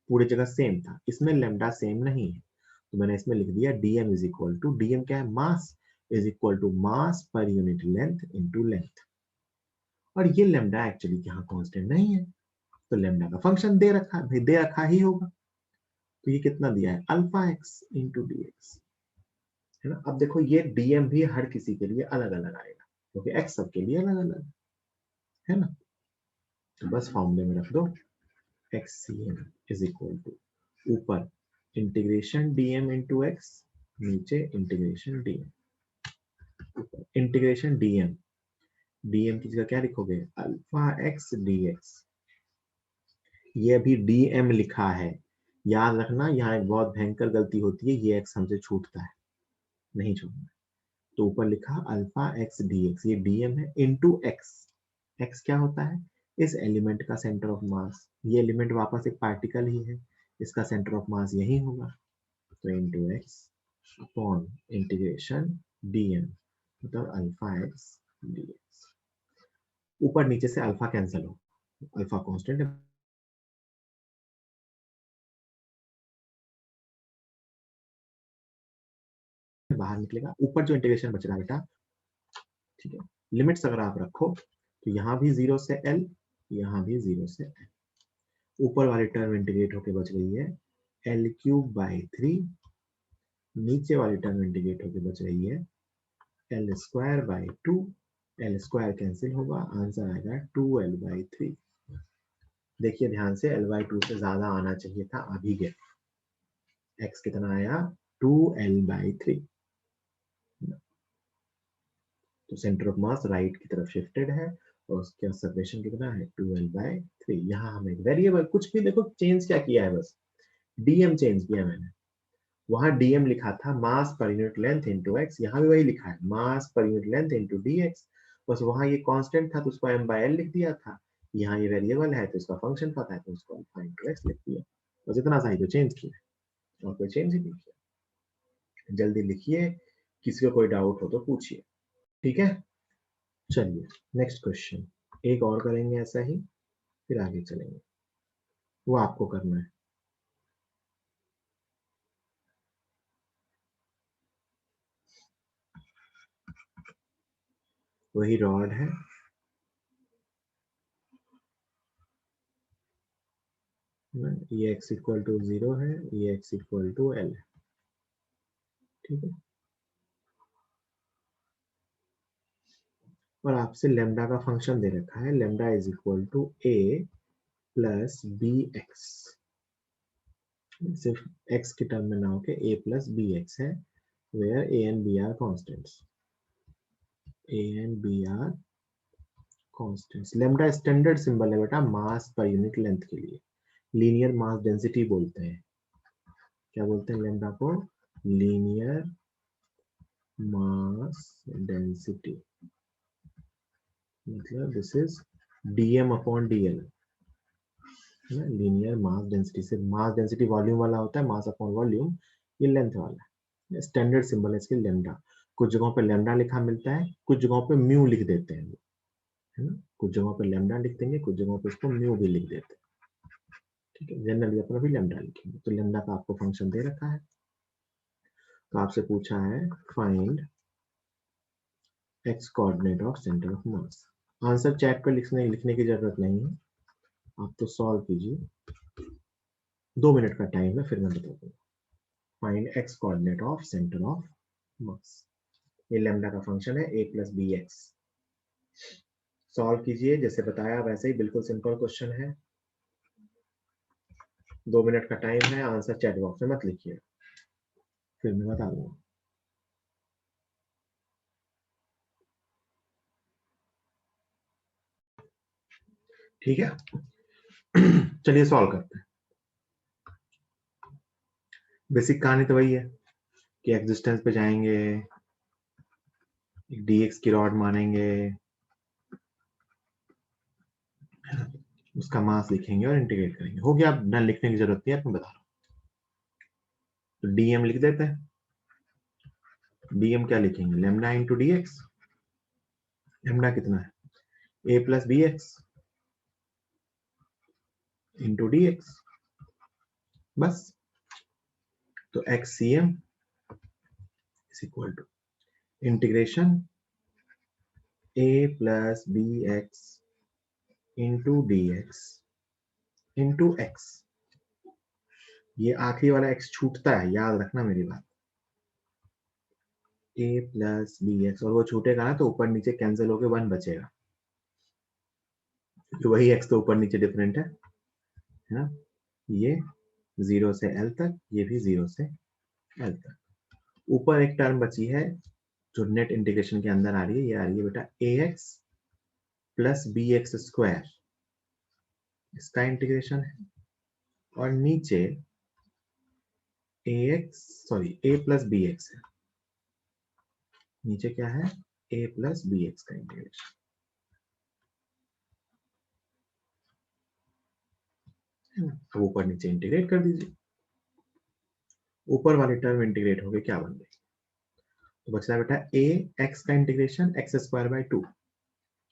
पूरी जगह सेम था, इसमें लेमडा सेम नहीं है, तो मैंने इसमें लिख दिया dm is equal to, dm क्या है, mass, is equal to mass per unit length into length. और ये लेमडा एक्चुअली यहाँ कांस्टेंट नहीं है, तो लेमडा का फंक्शन दे रखा है, दे रखा ही होगा, तो ये कितना दिया है, alpha x into d x, है ना। अब देखो ये dm भी हर किसी के लिए अलग अलग आएगा, क्योंकि x सबके लिए अलग अलग है ना। तो बस फॉर्मूले में रख दो, xcm इज इक्वल टू, ऊपर इंटीग्रेशन dm इंटू एक्स, नीचे integration dm, integration dm, dm की जगह क्या लिखोगे, अल्फा एक्स dx, ये अभी dm लिखा है, याद रखना यहाँ एक बहुत भयंकर गलती होती है, ये x हमसे छूटता है, नहीं छोड़ना। तो ऊपर लिखा अल्फा एक्स dx, ये dm है इनटू x, x क्या होता है, इस एलिमेंट का सेंटर ऑफ मास, ये एलिमेंट वापस एक पार्टिकल ही है, इसका सेंटर ऑफ मास यही होगा, तो into x upon integration dm, मतलब अल्फा एक्स dx। ऊपर नीचे से अल्फा कैंसिल हो, अल्फा कांस्टेंट है, बाहर निकलेगा, ऊपर जो इंटीग्रेशन बच रहा है बेटा, ठीक है, लिमिट्स अगर आप रखो तो यहाँ भी 0 से l, यहाँ भी 0 से l, ऊपर वाली टर्म इंटीग्रेट होके बच रही है l³/3, नीचे वाली टर्म इंटीग्रेट होके बच रही है l²/2, l² कैंसिल होगा, आंसर आएगा 2l/3। देखिए ध्यान से, l/2 से ज्यादा आना चाहिए था, अभी गया, x कितना आया, 2l/3, तो सेंटर ऑफ मास राइट की तरफ शिफ्टेड है, और उसका सबवेशन कितना है, 2l/3। यहाँ हमें वेरिएबल कुछ भी देखो चेंज क्या किया है, बस dm चेंज किया मैंने, वहां dm लिखा था मास per unit length into x, यहाँ भी वही लिखा है मास per unit length into dx, बस वहां ये कांस्टेंट था तो उसको m/l लिख दिया था, यहाँ ये वेरिएबल है तो इसका फंक्शन पता है तो उसको अल्फा इनटू x लिख दिया, बस इतना सा ही तो चेंज किया, और कोई चेंज ही नहीं किया। जल्दी लिखिए, किसी को कोई डाउट हो तो पूछिए, ठीक है। चलिए नेक्स्ट क्वेश्चन, एक और करेंगे ऐसा ही, फिर आगे चलेंगे, वो आपको करना है। वही रॉड है, ये x इक्वल टू 0 है, ये x इक्वल टू l है, ठीक है। और आपसे लेमडा का फंक्शन दे रखा है, lambda is equal to a plus B x, सिर्फ x की टर्म में ना होके a प्लस बी एक्स है, where a and b are constants, a and b are constants। Lambda standard symbol है बेटा मास पर यूनिट लेंथ के लिए, लीनियर मास डेंसिटी बोलते हैं, क्या बोलते हैं लेमडा को, लीनियर मास डेंसिटी, मतलब this is dm upon dl, linear mass density, से मास डेंसिटी वॉल्यूम वाला होता है, मास अपॉन वॉल्यूम ये लेंथ वाला है, स्टैंडर्ड सिंबल है इसके लेमडा, कुछ जगहों पे लेमडा लिखा मिलता है, कुछ जगहों पे म्यू लिख देते हैं, है ना, कुछ जगहों पे लेमडा लिख देंगे, कुछ जगहों पे इसको म्यू भी लिख देते हैं, ठीक है, जनरली अपन अभी लेमडा लिखेंगे। तो लेमडा का आपको फंक्शन दे रखा है, तो आपसे पूछा है find x coordinate of centre of mass, answer chat पर लिखने की जरूरत नहीं है, आप तो सॉल्व कीजिए, 2 मिनट का टाइम है, फिर मैं बता दूंगा। Find x coordinate of centre of mass, ये लैम्डा का फंक्शन है a plus B x, solve कीजिए जैसे बताया वैसे ही, बिल्कुल सिंपल क्वेश्चन है, 2 मिनट का टाइम है, आंसर चैट बॉक्स में मत लिखिए, फिर मैं बता दूंगा। ठीक है, चलिए सॉल्व करते हैं। बेसिक कहानी तो वही है कि एक्सिस्टेंस पे जाएंगे, dx की रॉड मानेंगे, उसका मास लिखेंगे और इंटीग्रेट करेंगे, हो गया, अब लिखने की जरूरत नहीं है, मैं बता रहा हूँ। तो dm लिख देते हैं, dm क्या लिखेंगे, lambda into d x, lambda कितना है a plus B x, into d x, बस। तो x c m is equal to integration a plus B x into d x into x. ये आखिरी वाला एक्स छूटता है, याद रखना मेरी बात। ए प्लस बी एक्स, और वो छूटेगा ना तो ऊपर नीचे कैंसिल होके 1 बचेगा। तो वही एक्स तो ऊपर नीचे डिफरेंट है ना। ये 0 से एल तक, ये भी 0 से एल तक। ऊपर एक टर्म बची है जो नेट इंटीग्रेशन के अंदर आ रही है, ये आ रही है बेटा A X plus B x square, इसका इंटीग्रेशन है। और नीचे A X, sorry A plus B x है, नीचे क्या है, ए प्लस बी एक्स का इंटीग्रेशन। अब ऊपर नीचे इंटीग्रेट कर दीजिए, ऊपर वाली टर्म इंटीग्रेट हो गई, क्या बन गई, तो बच रहा है बेटा ए एक्स का इंटीग्रेशन एक्स स्क्वायर बाई 2,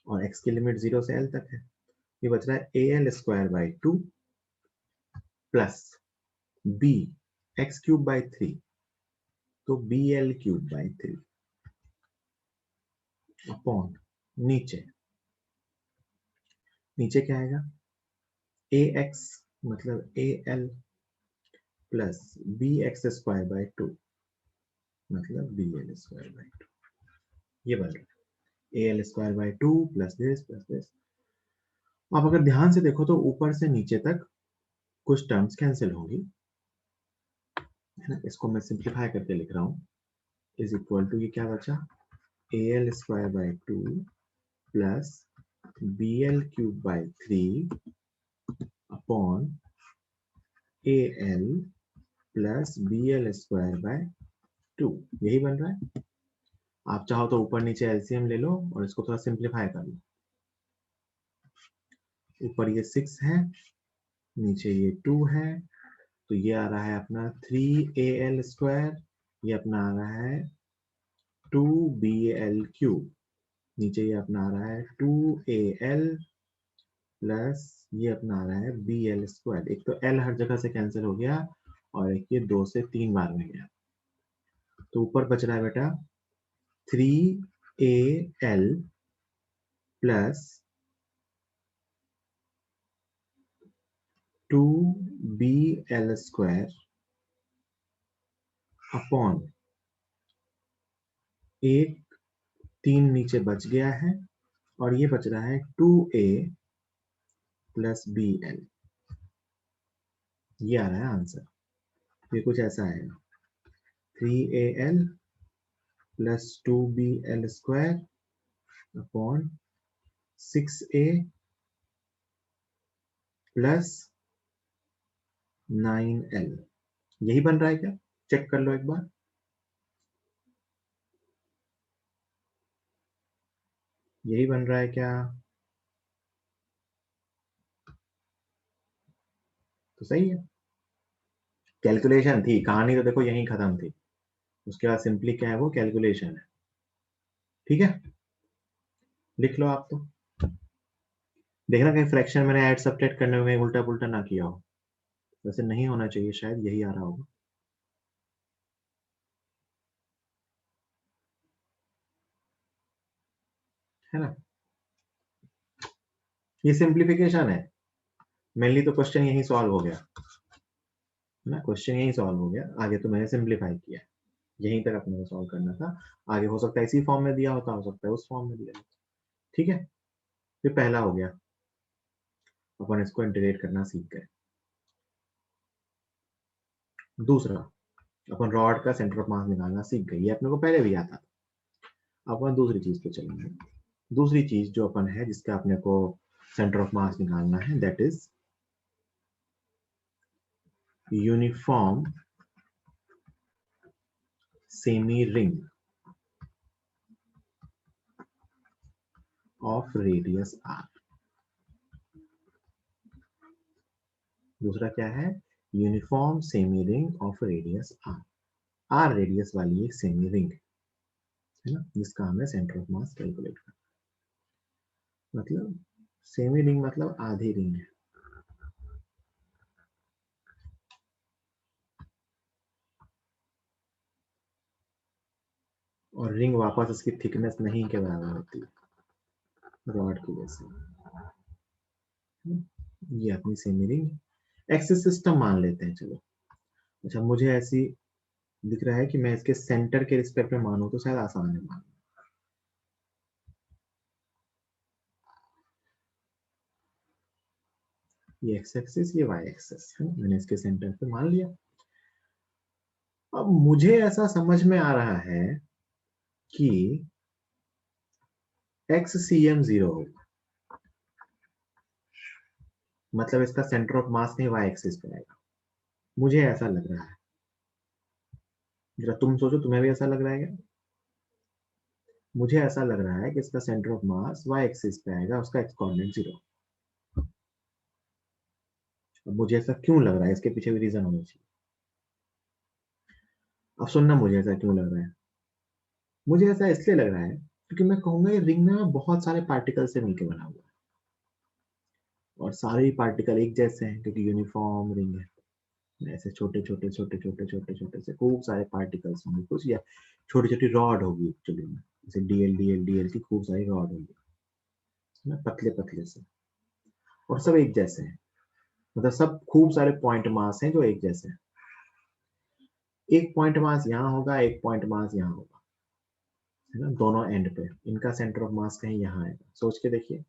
और एक्स की लिमिट 0 से एल तक है। ये बच रहा है a l square by 2 plus B x cube by 3, तो b l cube by 3 upon नीचे, नीचे क्या आएगा, ए एक्स मतलब a l plus B x square by 2 मतलब बी एल स्क्वायर बाई 2। ये बन रहा है a l square by 2 plus this. आप अगर ध्यान से देखो तो ऊपर से नीचे तक कुछ टर्म्स कैंसिल होंगी, है ना। इसको मैं सिंप्लीफाई करके लिख रहा हूँ, इज इक्वल टू, ये क्या बचा, a l square by 2 plus b l cube by 3 upon a l plus b l square by 2। यही बन रहा है। आप चाहो तो ऊपर नीचे एलसीएम ले लो और इसको थोड़ा सिंप्लीफाई कर लो। ऊपर ये 6 है, नीचे ये 2 है, तो ये आ रहा है अपना 3al स्क्वायर, ये अपना आ रहा है 2bl क्यूब, नीचे ये अपना आ रहा है 2al प्लस ये अपना आ रहा है bl स्क्वायर। एक तो l हर जगह से कैंसिल हो गया और एक ये 2 से 3 बार में गया, तो ऊपर बच रहा है बेटा 3al plus 2bl square upon एक 3 नीचे बच गया है और ये बच रहा है 2a प्लस bl। ये आ रहा है आंसर। ये कुछ ऐसा आएगा 3al plus 2bl square upon 6a plus 9l। यही बन रहा है क्या, चेक कर लो एक बार। यही बन रहा है क्या, तो सही है। कैलकुलेशन थी, कहानी तो देखो यहीं खत्म थी, उसके बाद सिंपली क्या है, वो कैलकुलेशन है। ठीक है, लिख लो आप तो। देखना कहीं फ्रैक्शन मैंने ऐड सब्ट्रैक्ट करने में उल्टा पुल्टा ना किया हो, वैसे नहीं होना चाहिए, शायद यही आ रहा होगा। है ना, ये सिंप्लीफिकेशन है, मेनली तो क्वेश्चन यही सॉल्व हो गया, है ना। क्वेश्चन यही सॉल्व हो गया, आगे तो मैंने सिंप्लीफाई किया, यहीं तक अपने को सॉल्व करना था। आगे हो सकता है इसी फॉर्म में दिया होता, हो सकता है उस फॉर्म में दिया होता। ठीक है, ये पहला हो गया, अपन इसको इंटीग्रेट करना सीख गए। दूसरा, अपन रॉड का सेंटर ऑफ मास निकालना सीख गए, ये अपने को पहले भी आता था। अपन दूसरी चीज पे चलेंगे। दूसरी चीज जो अपन है जिसका अपने को सेंटर ऑफ मास निकालना है, that is uniform semi ring of radius r। दूसरा क्या है, uniform semi ring of radius r। r radius वाली एक सेमी रिंग है ना, जिसका हमें सेंटर ऑफ मास कैलकुलेट करना, मतलब सेमी रिंग मतलब आधी रिंग है। और रिंग वापस इसकी थिकनेस नहीं के बराबर होती है रॉड की जैसे। ये अपनी सेमी रिंग एक्सिस सिस्टम मान लेते हैं चलो। अच्छा मुझे ऐसी दिख रहा है कि मैं इसके सेंटर के रिस्पेक्ट में मानूं तो शायद आसान है मानना। ये एक्स एक्सिस ये वाई एक्सिस है, मैंने इसके सेंटर पे मान लिया। अब मुझे ऐसा समझ में आ रहा है कि एक्स सी एम 0 होगा, मतलब इसका सेंटर ऑफ मास नहीं वाई एक्सिस पे आएगा, मुझे ऐसा लग रहा है। जरा तुम सोचो, तुम्हें भी ऐसा लग रहा है क्या? मुझे ऐसा लग रहा है कि इसका centre of mass y axis पे आएगा, उसका एक्स कोऑर्डिनेट 0। अब मुझे ऐसा क्यों लग रहा है, इसके पीछे भी रीजन होना चाहिए। अब सुनना मुझे ऐसा क्यों लग रहा है। मुझे ऐसा इसलिए लग रहा है क्योंकि मैं कहूंगा ये रिंग में बहुत सारे पार्टिकल से मिलकर बना हुआ है और सारे ही पार्टिकल एक जैसे हैं क्योंकि यूनिफॉर्म रिंग है। ऐसे छोटे छोटे छोटे छोटे छोटे छोटे से खूब सारे पार्टिकल्स होंगे कुछ, या छोटी छोटी रॉड होगी एक्चुअली में, जैसे डीएल डीएल डीएल की खूब सारी रॉड होगी ना, पतले पतले से, और सब एक जैसे हैं। मतलब सब खूब सारे पॉइंट मास हैं जो एक जैसे हैं। एक पॉइंट मास यहाँ होगा, एक पॉइंट मास यहाँ होगा, है ना, दोनों एंड पे। इनका सेंटर ऑफ मास कहीं यहाँ आएगा, सोच के देखिए।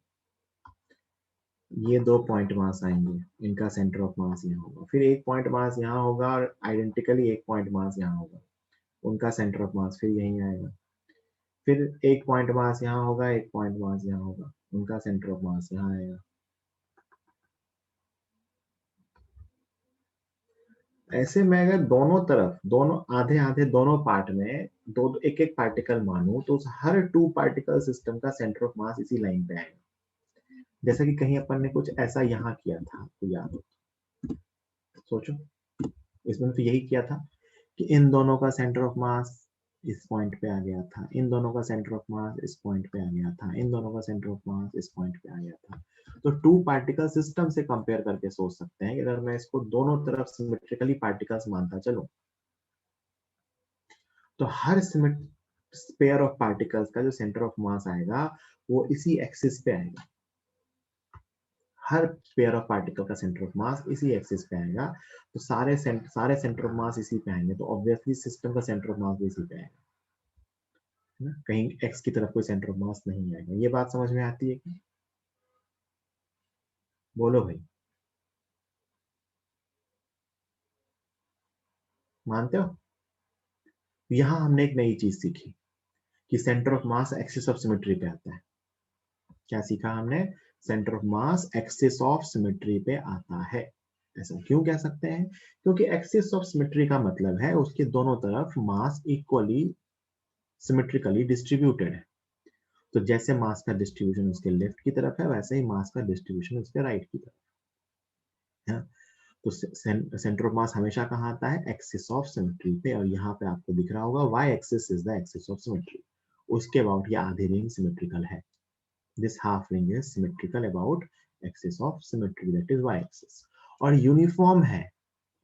ये दो पॉइंट मास आएंगे, इनका सेंटर ऑफ मास यहाँ होगा, फिर एक पॉइंट मास यहाँ होगा और आइडेंटिकली एक पॉइंट मास यहाँ होगा, उनका सेंटर ऑफ मास फिर यहीं आएगा। फिर एक पॉइंट मास यहाँ होगा, एक पॉइंट मास यहाँ होगा, उनका सेंटर ऑफ मास यहाँ आएगा। ऐसे मैं अगर दोनों तरफ, दोनों आधे आधे दोनों पार्ट में दो एक एक पार्टिकल मानूं तो उस हर टू पार्टिकल सिस्टम का सेंटर ऑफ मास इसी लाइन पे आएगा। जैसा कि कहीं अपन ने कुछ ऐसा यहाँ किया था, आपको याद हो? सोचो, इसमें तो यही किया था कि इन दोनों का सेंटर ऑफ मास इस पॉइंट पे आ गया था, इन दोनों का सेंटर ऑफ मास इस पॉइंट पे आ गया था, इन दोनों का सेंटर ऑफ मास इस पॉइंट पे आ गया था। तो टू पार्टिकल सिस्टम से कंपेयर करके सोच सकते हैं कि अगर मैं इसको दोनों तरफ सिमेट्रिकली पार्टिकल्स मानता चलूं तो हर पेयर ऑफ पार्टिकल्स का जो सेंटर ऑफ मास आएगा वो इसी एक्सिस पे आएगा। हर पेयर ऑफ पार्टिकल का सेंटर ऑफ मास इसी एक्सिस पे आएगा, तो सारे सेंटर ऑफ मास इसी पे आएंगे, तो ऑब्वियसली सिस्टम का सेंटर ऑफ मास भी इसी पे आएगा, है ना? कहीं एक्स की तरफ कोई सेंटर ऑफ मास नहीं आएगा। ये बात समझ में आती है कि? बोलो भाई, मानते हो? यहां हमने एक नई चीज सीखी कि centre of mass axis of symmetry पे आता है। क्या सीखा हमने? Centre of mass axis of symmetry पे आता है। ऐसा क्यों कह सकते हैं? क्योंकि एक्सिस ऑफ सिमेट्री का मतलब है उसके दोनों तरफ मास इक्वली सिमेट्रिकली डिस्ट्रीब्यूटेड है। तो जैसे मास का डिस्ट्रीब्यूशन उसके लेफ्ट की तरफ है, वैसे ही मास का डिस्ट्रीब्यूशन उसके राइट की तरफ है। तो सेंटर ऑफ मास हमेशा कहाँ आता है? एक्सिस ऑफ सिमेट्री पे, और यहाँ पे आपको दिख रहा होगा y axis is the axis of symmetry. उसके अबाउट ये आधी रिंग सिमेट्रिकल है। This half ring is symmetrical about axis of symmetry, that is y axis। और यूनिफॉर्म है।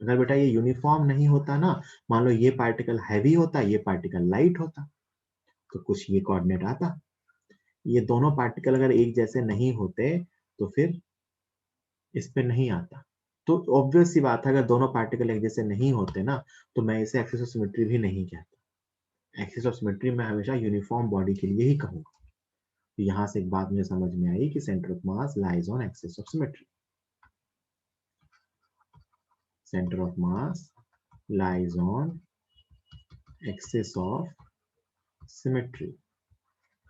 अगर बेटा ये यूनिफॉर्म नहीं होता ना, मान लो ये पार्टिकल हैवी होता, ये पार्टिकल लाइट होता, तो कुछ ये कोऑर्डिनेट आता। ये दोनों पार्टिकल अगर एक जैसे नहीं होते तो फिर इस पे नहीं आता। तो ऑब्वियस सी बात है, अगर दोनों पार्टिकल एक जैसे नहीं होते ना, तो मैं इसे एक्सिस ऑफ सिमेट्री भी नहीं कहता। एक्सिस ऑफ सिमेट्री मैं हमेशा यूनिफॉर्म बॉडी के लिए ही कहूंगा। तो यहां से एक बात मुझे समझ में आई कि centre of mass lies on axis of symmetry. Center of mass lies on axis of symmetry,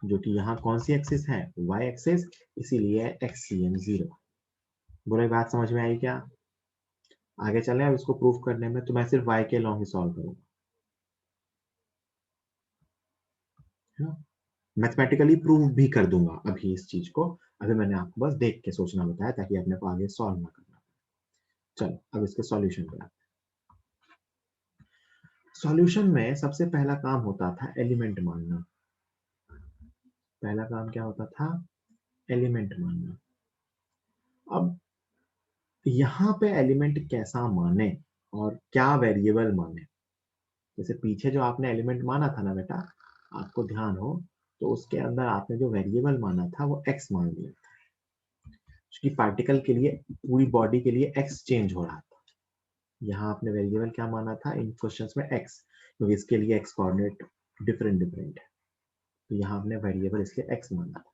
जो कि यहाँ कौन सी एक्सिस है? y एक्सिस, इसीलिए XCM 0। बोले बात समझ में आई क्या? आगे चले अब इसको प्रूफ करने में, तो मैं सिर्फ y के लॉन्ग ही सॉल्व करूंगा, है ना? मैथमेटिकली प्रूव भी कर दूंगा अभी इस चीज को। अभी मैंने आपको बस देख के सोचना बताया ताकि अपने को आगे सॉल्व ना करना। चलो अब इसके सॉल्यूशन पे आते हैं। सॉल्यूशन में सबसे पहला काम होता था एलिमेंट मानना। पहला काम क्या होता था? एलिमेंट मानना। अब यहाँ पे एलिमेंट कैसा माने और क्या वेरिएबल माने? जैसे पीछे जो आपने एलिमेंट माना था ना बेटा, आपको ध्यान हो तो उसके अंदर आपने जो वेरिएबल माना था वो x मान लिया था, क्योंकि पार्टिकल के लिए पूरी बॉडी के लिए x चेंज हो रहा था। यहाँ आपने वेरिएबल क्या माना था इन क्वेश्चंस में x, क्योंकि इसके लिए x कोऑर्डिनेट डिफरेंट है, तो यहाँ आपने वेरिएबल इसलिए x माना था।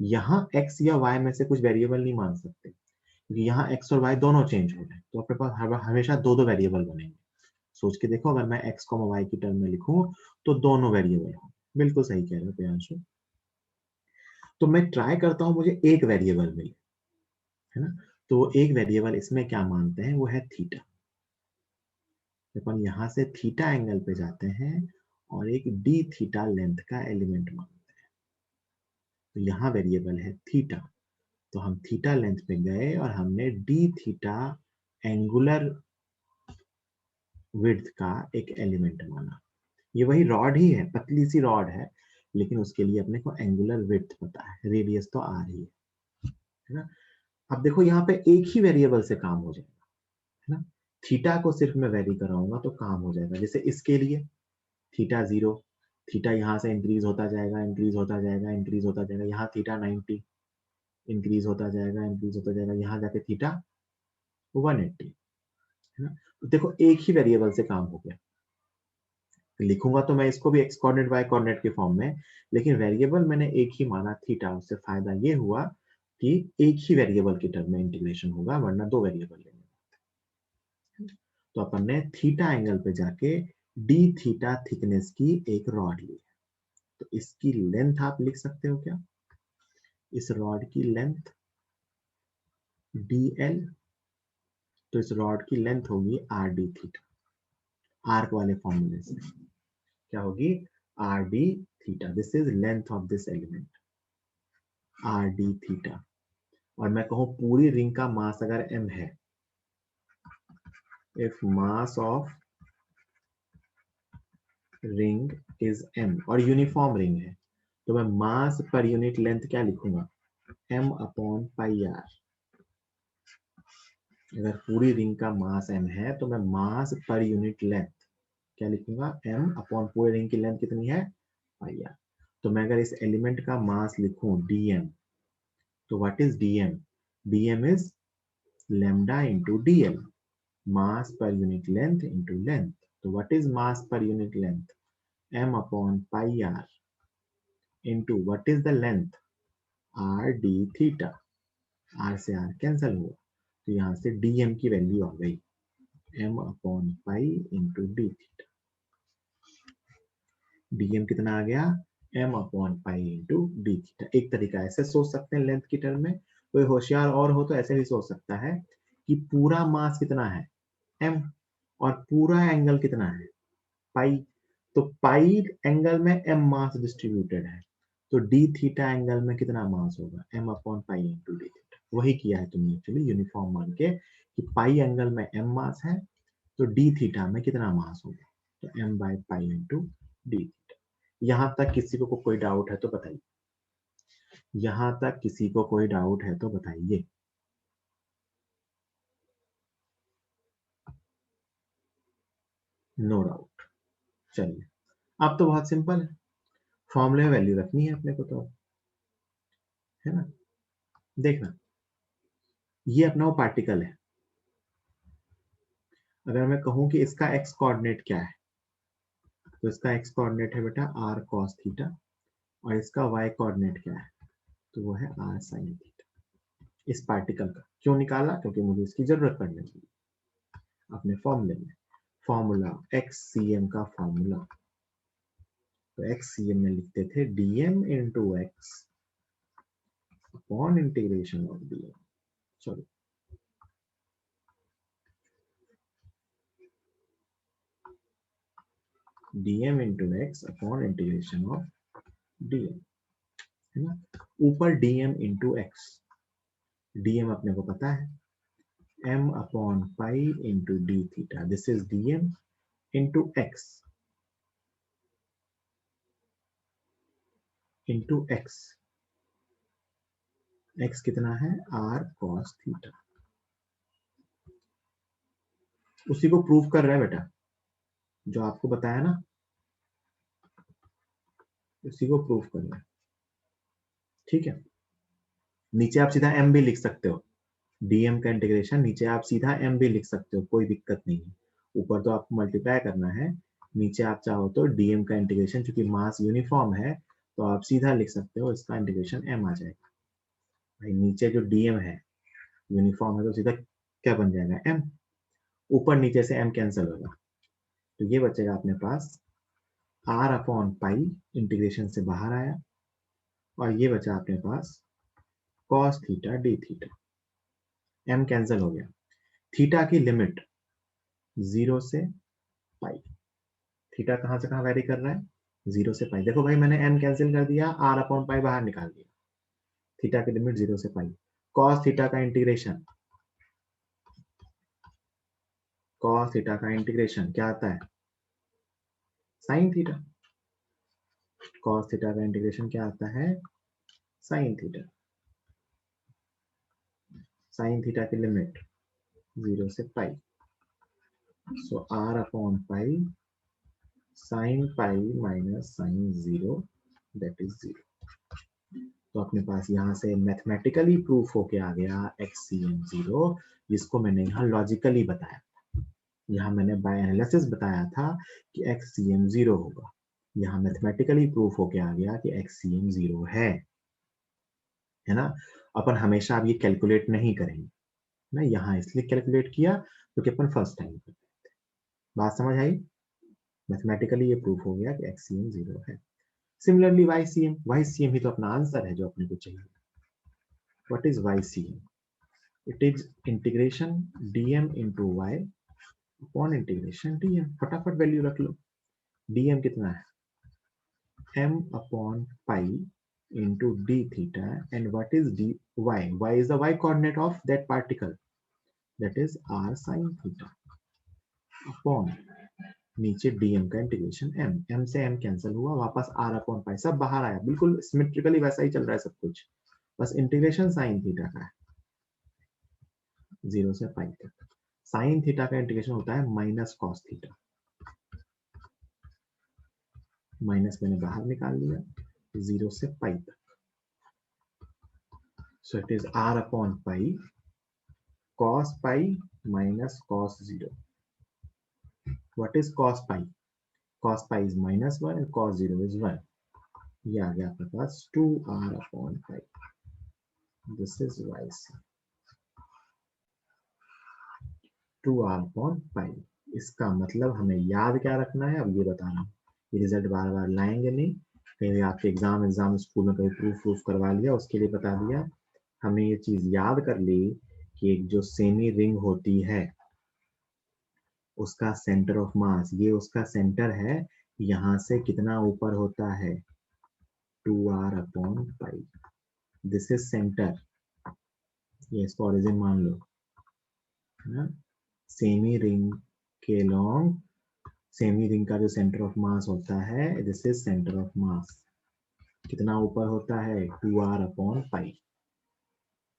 यहाँ x या y में से कुछ वेरिएबल नहीं मान सकते, क्योंकि यहाँ x और y दोनों चेंज हो रहे हैं, तो अपने पास हमेशा दो दो वेरिएबल बनेंगे। सोच के देखो, अगर मैं x, y की टर्म में लिखूं तो दोनों वेरिएबल हो। बिल्कुल सही कह रहे हो प्रियांशु। तो मैं ट्राई करता हूं मुझे एक वेरिएबल मिले, है ना। तो एक वेरिएबल इसमें क्या मानते हैं, वो है थीटा। अपन यहां से थीटा एंगल पे जाते हैं और एक डी थीटा लेंथ का एलिमेंट मानते हैं। तो यहाँ वेरिएबल है थीटा, तो हम थीटा लेंथ पे गए और हमने डी थीटा एंगुलर विड्थ का एक एलिमेंट माना। ये वही रॉड ही है, पतली सी रॉड है, लेकिन उसके लिए अपने को एंगुलर विड्थ पता है, रेडियस तो आ रही है ना। अब देखो यहाँ पे एक ही वेरिएबल से काम हो जाएगा, है ना। थीटा को सिर्फ मैं वेरी कराऊंगा तो काम हो जाएगा। जैसे इसके लिए थीटा 0, थीटा यहाँ से इंक्रीज होता जाएगा, इंक्रीज होता जाएगा, इंक्रीज होता जाएगा, यहाँ थीटा 90, इंक्रीज होता जाएगा, इंक्रीज होता जाएगा, यहाँ जाके थीटा 180, है ना। तो देखो एक ही वेरिएबल से काम हो गया। लिखूंगा तो मैं इसको भी एक्स कोऑर्डिनेट वाई कोऑर्डिनेट के फॉर्म में, लेकिन वेरिएबल मैंने एक ही माना थीटा। उससे फायदा ये हुआ कि एक ही वेरिएबल की टर्म में इंटीग्रेशन होगा, वरना दो वेरिएबल लेंगे। तो अपन ने थीटा एंगल पे जाके डी थीटा थिकनेस की एक रॉड ली, तो इसकी लेंथ आप लिख सकते हो क्या, इस रॉड की लेंथ dl, तो इस रॉड की लेंथ होगी आर डी थीटा, आर्क वाले फॉर्मूले से क्या होगी, R D theta. This is length of this element, R D theta. और मैं कहूं पूरी रिंग का मास अगर m है, if mass of ring is m और यूनिफॉर्म रिंग है, तो मैं मास पर यूनिट लेंथ क्या लिखूंगा, m अपॉन पाई आर। अगर पूरी रिंग का मास m है तो मैं मास पर यूनिट लेंथ क्या लिखूंगा, m अपॉन पूरी रिंग की लेंथ कितनी है, पाई आर। तो मैं अगर इस एलिमेंट का मास लिखूं dm, तो what is dm, dm is lambda into dl, mass per unit length into length. So what is mass per unit length, m upon pi r into what is the length, r d theta, r से r cancel हुआ, तो यहाँ से dm की value आ गई m upon pi into D theta. dm कितना आ गया, m upon pi into D theta. एक तरीका ऐसे सोच सकते हैं लेंथ की टर्म में, कोई होशियार और हो तो ऐसे भी सोच सकता है कि पूरा मास कितना है m, और पूरा एंगल कितना है पाई, तो पाई एंगल में m मास डिस्ट्रीब्यूटेड है, तो d थीटा एंगल में कितना मास होगा, m upon pi into D theta. वही किया है तुमने एक्चुअली यूनिफॉर्म मान के, कि पाई एंगल में m मास है तो d थीटा में कितना मास होगा, तो m by pi into D theta. यहां तक किसी को कोई डाउट है तो बताइए, यहां तक किसी को कोई डाउट है तो बताइए। No doubt. चलिए, अब तो बहुत सिंपल है, फॉर्मूले में वैल्यू रखनी है अपने को, तो है ना। देखना, ये अपना वो पार्टिकल है। अगर मैं कहूं कि इसका x कोऑर्डिनेट क्या है, तो इसका x कोऑर्डिनेट है बेटा r cos थीटा, और इसका y कोऑर्डिनेट क्या है, तो वो है r sin थीटा। इस पार्टिकल का क्यों निकाला, क्योंकि मुझे इसकी जरूरत पड़ने लगी अपने फॉर्मूले में। फॉर्मूला XCM का फॉर्मूला, तो XCM में लिखते थे dm into x upon integration of dm, sorry dm into x upon integration of dm, है ना। ऊपर dm इंटू एक्स, dm अपने को पता है m upon pi into D theta, this is dm into x, x कितना है r cos theta. उसी को प्रूव कर रहा है बेटा, जो आपको बताया ना, इसी को प्रूफ करना है, ठीक है। नीचे आप सीधा m भी लिख सकते हो, dm का इंटीग्रेशन नीचे आप सीधा m भी लिख सकते हो, कोई दिक्कत नहीं है। ऊपर तो आपको मल्टीप्लाई करना है, नीचे आप चाहो तो dm का इंटीग्रेशन, चूंकि मास यूनिफॉर्म है तो आप सीधा लिख सकते हो, इसका इंटीग्रेशन m आ जाएगा। भाई नीचे जो dm है यूनिफॉर्म है तो सीधा क्या बन जाएगा, m। ऊपर नीचे से m कैंसिल होगा, तो ये बचेगा अपने पास r अपॉन पाई, इंटीग्रेशन से बाहर आया, और ये बचा अपने पास cos theta d theta, m cancel हो गया। थीटा की लिमिट 0 से पाई, थीटा कहां से कहां वेरी कर रहा है, 0 से पाई। देखो भाई मैंने m कैंसिल कर दिया, r अपॉन पाई बाहर निकाल दिया, थीटा की लिमिट 0 से पाई। cos थीटा का इंटीग्रेशन, cos थीटा का इंटीग्रेशन क्या आता है, sin थीटा। cos थीटा का इंटीग्रेशन क्या आता है, sin थीटा। sin थीटा की लिमिट 0 से पाई, सो r upon pi sin pi minus sin 0 that is 0। तो अपने पास यहाँ से मैथमेटिकली प्रूफ होके आ गया XCM 0, जिसको मैंने यहाँ लॉजिकली बताया, यहाँ मैंने बाय एनालिसिस बताया था कि XCM 0 होगा, यहाँ मैथमेटिकली प्रूफ होके आ गया कि XCM 0 है ना। अपन हमेशा अब ये कैलकुलेट नहीं करेंगे ना, यहाँ इसलिए कैलकुलेट किया क्योंकि अपन फर्स्ट टाइम कर, बात समझ आई। मैथमेटिकली ये प्रूफ हो गया कि XCM 0 है। सिमिलरली YCM ही तो अपना आंसर है जो अपने को चाहिए। What is YCM? It is integration dm into y upon integration dm। फटाफट वैल्यू रख लो, dm कितना है, m upon pi into d theta, and what is dy? Y is the y coordinate of that particle, that is r sin theta upon नीचे dm का integration m से m cancel हुआ, वापस r upon pi, सब बाहर आया, बिल्कुल symmetrically वैसा ही चल रहा है सब कुछ, बस इंटीग्रेशन साइन थीटा का है 0 से पाई तक। साइन थीटा का इंटीग्रेशन होता है माइनस कॉस थीटा, माइनस मैंने बाहर निकाल लिया, 0 से पाई तक। So it is r upon pi cos pi minus cos 0. What is cos pi? Cos pi is minus 1 and cos 0 is 1. ये आ गया आपके पास 2r upon pi. This is YC. 2r upon pi. इसका मतलब हमें याद क्या रखना है, अब ये बता रहा हूँ। ये रिजल्ट बार बार लाएंगे नहीं, कहीं आपके एग्जाम स्कूल में कहीं प्रूफ करवा लिया, उसके लिए बता दिया। हमें ये चीज याद कर ली कि एक जो सेमी रिंग होती है उसका सेंटर ऑफ मास, ये उसका सेंटर है, यहां से कितना ऊपर होता है, 2r upon pi. This is centre, ये इसको ओरिजिन मान लो, है ना। सेमी रिंग के लॉन्ग, सेमी रिंग का जो सेंटर ऑफ मास होता है, दिस इज सेंटर ऑफ मास, कितना ऊपर होता है, 2r अपॉन पाई,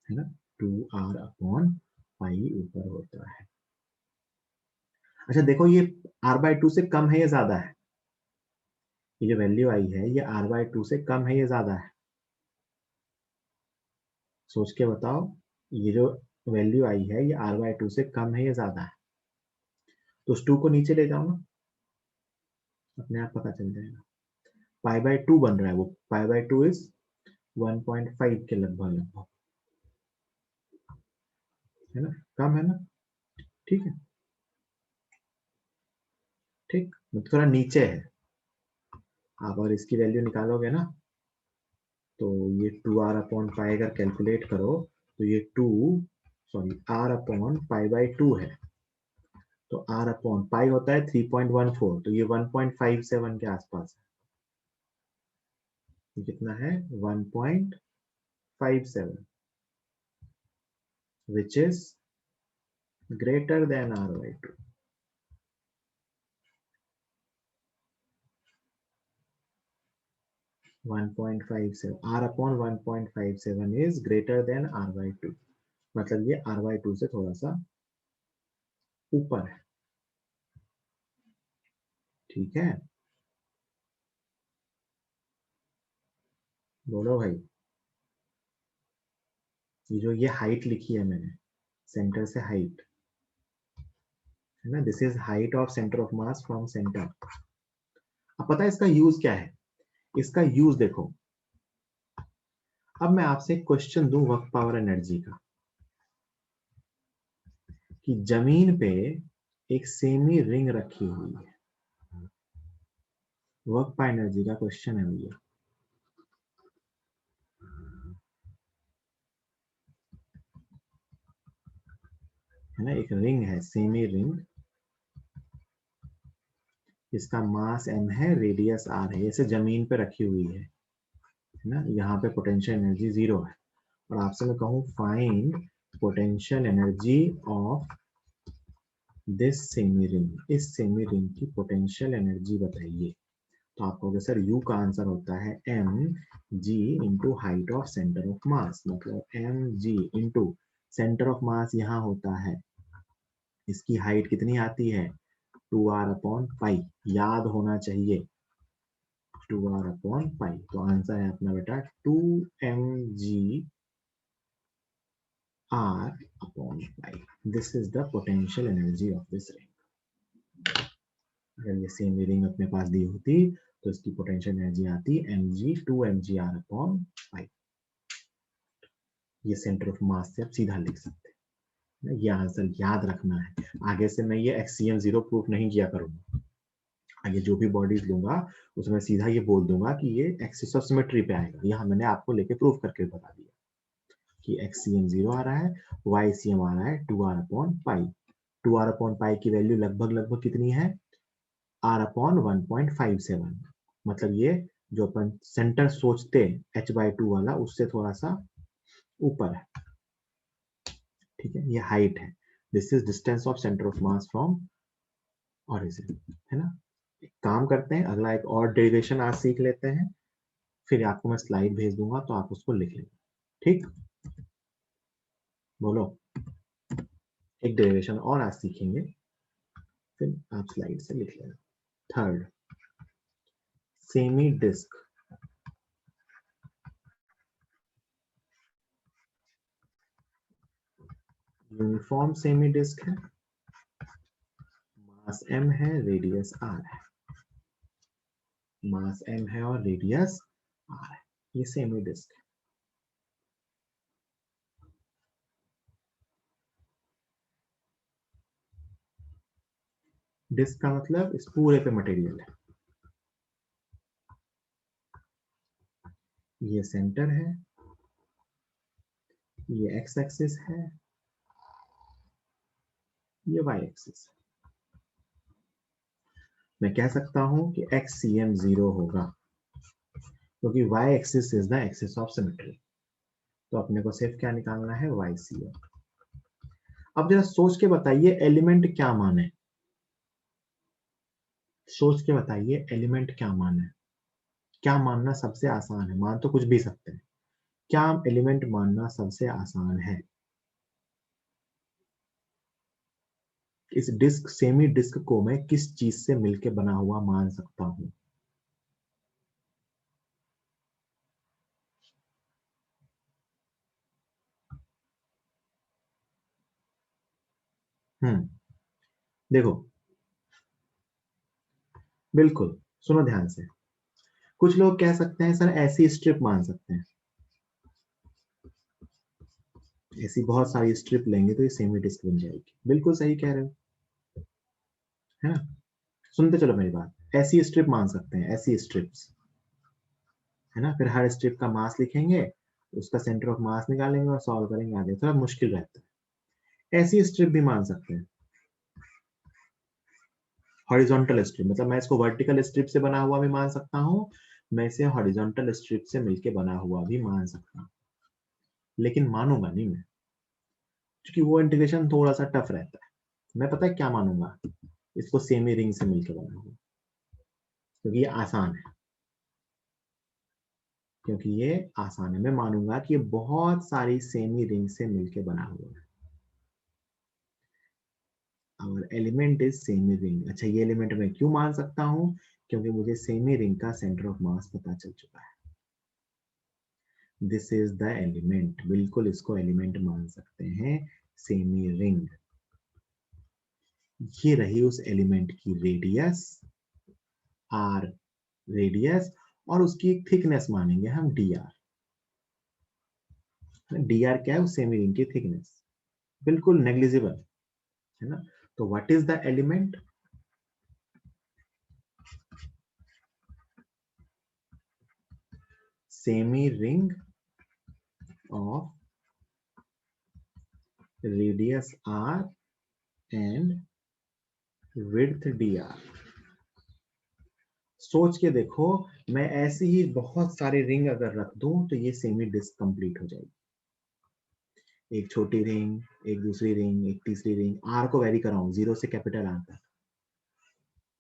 है ना, 2r अपॉन पाई ऊपर होता है। अच्छा देखो, ये r/2 से कम है या ज्यादा है, ये जो वैल्यू आई है ये r/2 से कम है या ज्यादा है, सोच के बताओ। ये जो वैल्यू आई है ये r/2 से कम है या ज्यादा है, तो उस 2 को नीचे ले जाओ ना, अपने आप पता चल जाएगा। π/2 बन रहा है, वो π/2 इज 1.5 के लगभग लगभग, है ना, कम है ना, ठीक है, ठीक, थोड़ा नीचे है। आप और इसकी वैल्यू निकालोगे ना, तो ये 2r अपॉन पाई अगर कैलकुलेट करो तो ये 2, सॉरी r अपॉन π/2 है, तो r अपॉन पाई होता है 3.14, तो ये 1.57 के आसपास है। ये कितना है, 1.57, which is greater than r/2। 1.57, r upon 1.57 is greater than r/2, मतलब ये r/2 से थोड़ा सा ऊपर है, ठीक है। बोलो भाई, ये जो ये हाइट लिखी है मैंने, सेंटर से हाइट है ना, this is height of centre of mass from centre. अब पता है इसका यूज क्या है? इसका यूज देखो, अब मैं आपसे एक क्वेश्चन दूं वर्क पावर एनर्जी का, कि जमीन पे एक सेमी रिंग रखी हुई है, वर्क पावर एनर्जी का क्वेश्चन है भैया। है ना, एक रिंग है, सेमी रिंग, इसका मास m है, रेडियस r है, इसे जमीन पे रखी हुई है ना, यहाँ पे पोटेंशियल एनर्जी 0 है, और आपसे मैं कहूँ find potential energy of this semi ring, इस सेमी रिंग की पोटेंशियल एनर्जी बताइए। तो आप कहोगे सर यू का आंसर होता है M G into height of centre of mass, मतलब M G into centre of mass यहाँ होता है, इसकी हाइट कितनी आती है 2r अपॉन पाई, याद होना चाहिए 2r अपॉन पाई। तो आंसर है अपना बेटा 2mg r upon pi, this is the potential energy of this ring. अगर ये सेम रिंग अपने पास दी होती तो इसकी पोटेंशियल एनर्जी आती mg 2mg r upon pi. ये सेंटर ऑफ मास से आप सीधा लिख सकते हैं, ये आंसर याद रखना है। आगे से मैं ये एक्सियम 0 प्रूफ नहीं किया करूंगा, आगे जो भी बॉडीज लूंगा उसमें सीधा ये बोल दूंगा कि ये एक्सिस ऑफ सिमेट्री पे आएगा। यहाँ मैंने आपको लेके प्रूफ करके बता दिया कि एक्सियम 0 आ रहा है, वाईसीएम आ रहा है 2r upon pi. 2r upon pi की वैल्यू लगभग लगभग कितनी है, r अपॉन 1.57, मतलब ये जो अपन सेंटर सोचते h/2 वाला उससे थोड़ा सा ऊपर है, ठीक है, ये हाइट है, this is distance of centre of mass from origin, है ना। एक काम करते हैं, अगला एक और डेरिवेशन आज सीख लेते हैं, फिर आपको मैं स्लाइड भेज दूंगा तो आप उसको लिख लेंगे, ठीक। बोलो, एक डेरिवेशन और आज सीखेंगे, फिर आप स्लाइड से लिख लेना। Third, semi disc, uniform semi disc है, मास m है, रेडियस r है, मास m है और रेडियस r है, ये सेमी डिस्क है। डिस्क का मतलब इस पूरे पे मटेरियल है, ये सेंटर है, ये एक्स एक्सिस है, ये वाई एक्सिस है। मैं कह सकता हूं कि एक्सियम 0 होगा क्योंकि y axis is the axis of symmetry, तो अपने को सिर्फ क्या निकालना है, YCM। अब जरा सोच के बताइए एलिमेंट क्या माने, सोच के बताइए एलिमेंट क्या माने, क्या मानना सबसे आसान है, मान तो कुछ भी सकते हैं, क्या एलिमेंट मानना सबसे आसान है। इस डिस्क, सेमी डिस्क को मैं किस चीज से मिलके बना हुआ मान सकता हूं। देखो, बिल्कुल सुनो ध्यान से, कुछ लोग कह सकते हैं सर ऐसी स्ट्रिप मान सकते हैं, ऐसी बहुत सारी स्ट्रिप लेंगे तो ये सेमी डिस्क बन जाएगी, बिल्कुल सही कह रहे हो, है ना। सुनते चलो मेरी बात, ऐसी स्ट्रिप मान सकते हैं, ऐसी स्ट्रिप्स, है ना, फिर हर स्ट्रिप का मास लिखेंगे, उसका सेंटर ऑफ मास निकालेंगे और सॉल्व करेंगे, आगे थोड़ा मुश्किल रहता है। ऐसी स्ट्रिप भी मान सकते हैं, हॉरिजॉन्टल स्ट्रिप, मतलब मैं इसको वर्टिकल स्ट्रिप से बना हुआ भी मान सकता हूँ, मैं इसे हॉरिजॉन्टल स्ट्रिप से मिलके बना हुआ भी मान सकता हूँ, लेकिन मानूंगा नहीं मैं, क्योंकि वो इंटीग्रेशन थोड़ा सा टफ रहता है। मैं पता है क्या मानूंगा, इसको सेमी रिंग से मिलकर बना हुआ, क्योंकि ये आसान है, क्योंकि ये आसान है, मैं मानूंगा कि ये बहुत सारी सेमी रिंग से मिलके बना हुआ है, और एलिमेंट इज सेमी रिंग। अच्छा, ये एलिमेंट मैं क्यों मान सकता हूँ, क्योंकि मुझे सेमी रिंग का सेंटर ऑफ मास पता चल चुका है। दिस इज द एलिमेंट, बिल्कुल इसको एलिमेंट मान सकते हैं, सेमी रिंग। ये रही उस एलिमेंट की रेडियस, आर रेडियस, और उसकी थिकनेस मानेंगे हम डी आर। डी आर क्या है? उस सेमी रिंग की थिकनेस, बिल्कुल नेग्लिजिबल है ना। तो what is the element? Semi ring of radius r and width dr। सोच के देखो, मैं ऐसे ही बहुत सारे रिंग अगर रख दूं तो ये सेमी डिस्क कंप्लीट हो जाएगी। एक छोटी रिंग, एक दूसरी रिंग, एक तीसरी रिंग, आर को वेरी कराऊं जीरो से कैपिटल आर तक,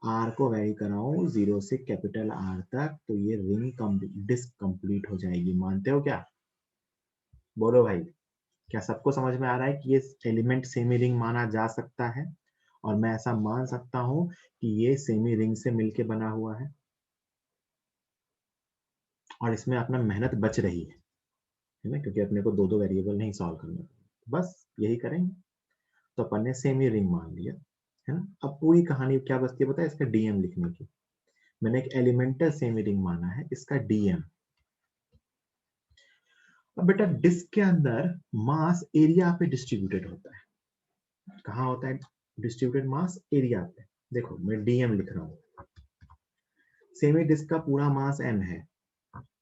आर को वेरी कराऊं जीरो से कैपिटल आर तक, तो ये रिंग डिस्क कंप्लीट हो जाएगी। मानते हो क्या? बोलो भाई, क्या सबको समझ में आ रहा है कि ये एलिमेंट सेमी रिंग माना जा सकता है, और मैं ऐसा मान सकता हूं कि ये सेमी रिंग से मिलके बना हुआ है, और इसमें अपना मेहनत बच रही है ना, क्योंकि अपने को दो दो वेरिएबल नहीं सॉल्व करना, बस यही करेंगे। तो अपन ने सेमी रिंग मान लिया है ना। अब पूरी कहानी क्या बचती है पता है? इसका डीएम लिखने की। मैंने एक एलिमेंटल सेमी रिंग माना है, इसका डीएम। अब बेटा डिस्क के अंदर मास एरिया पे डिस्ट्रीब्यूटेड होता है। कहाँ होता है डिस्ट्रीब्यूटेड मास? एरिया पे। देखो मैं डीएम लिख रहा हूँ। सेमी डिस्क का पूरा मास m है,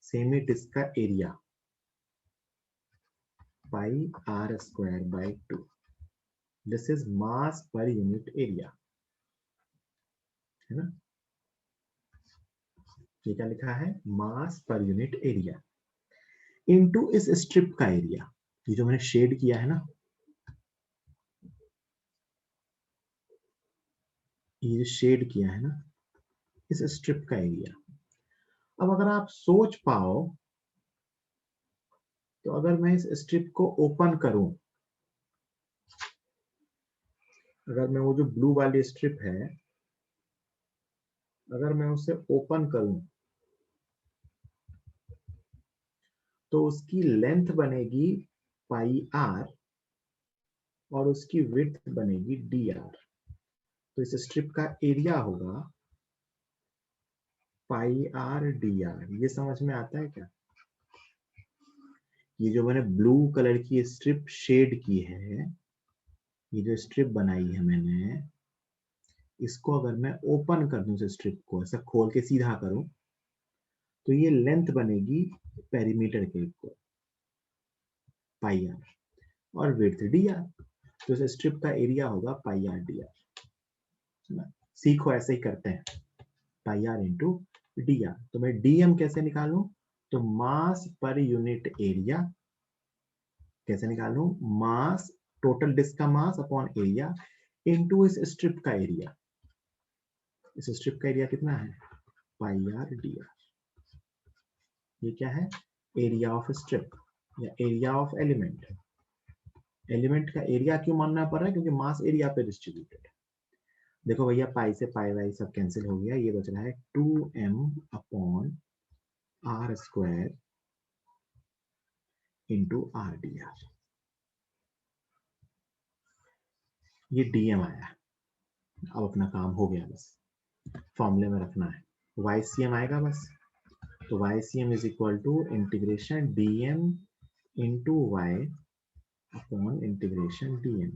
सेमी डिस्क का area pi r square by 2। This is mass per unit area, है ना। ये क्या लिखा है? मास पर यूनिट एरिया इनटू इस स्ट्रिप का एरिया। ये जो मैंने शेड किया है ना, ये जो शेड किया है ना, इस स्ट्रिप का एरिया। अब अगर आप सोच पाओ, तो अगर मैं इस स्ट्रिप को ओपन करूं, अगर मैं वो जो ब्लू वाली स्ट्रिप है, अगर मैं उसे ओपन करूं, तो उसकी लेंथ बनेगी पाई आर, और उसकी विड्थ बनेगी डी आर। तो इस स्ट्रिप का एरिया होगा पाई आर डी आर। ये समझ में आता है क्या? ये जो मैंने ब्लू कलर की स्ट्रिप शेड की है, ये जो स्ट्रिप बनाई है मैंने, इसको अगर मैं ओपन कर दूं, स्ट्रिप को ऐसा खोल के सीधा करूं, तो ये लेंथ बनेगी पेरीमीटर के इक्वल पाई आर, और विड्थ डी आर। तो इस स्ट्रिप का एरिया होगा पाई आर डी आर। सीखो, ऐसे ही करते हैं, पाई आर इंटू डी आर। तो मैं डीएम कैसे निकालूं? तो मास पर यूनिट एरिया कैसे निकालूं? मास, टोटल डिस्क का मास अपॉन एरिया इनटू इस स्ट्रिप का एरिया। इस स्ट्रिप का एरिया कितना है? पाई आर डी आर। ये क्या है? एरिया ऑफ स्ट्रिप या एरिया ऑफ एलिमेंट। एलिमेंट का एरिया क्यों मानना पड़ रहा है? क्योंकि मास एरिया पे डिस्ट्रीब्यूटेड है। देखो भैया, पाई से पाई वाई सब कैंसिल हो गया, ये बच रहा है 2m upon r square into r d r. ये डीएम आया। अब अपना काम हो गया, बस फॉर्मूले में रखना है, YCM आएगा बस। तो YCM is equal to integration DM into y upon integration DM।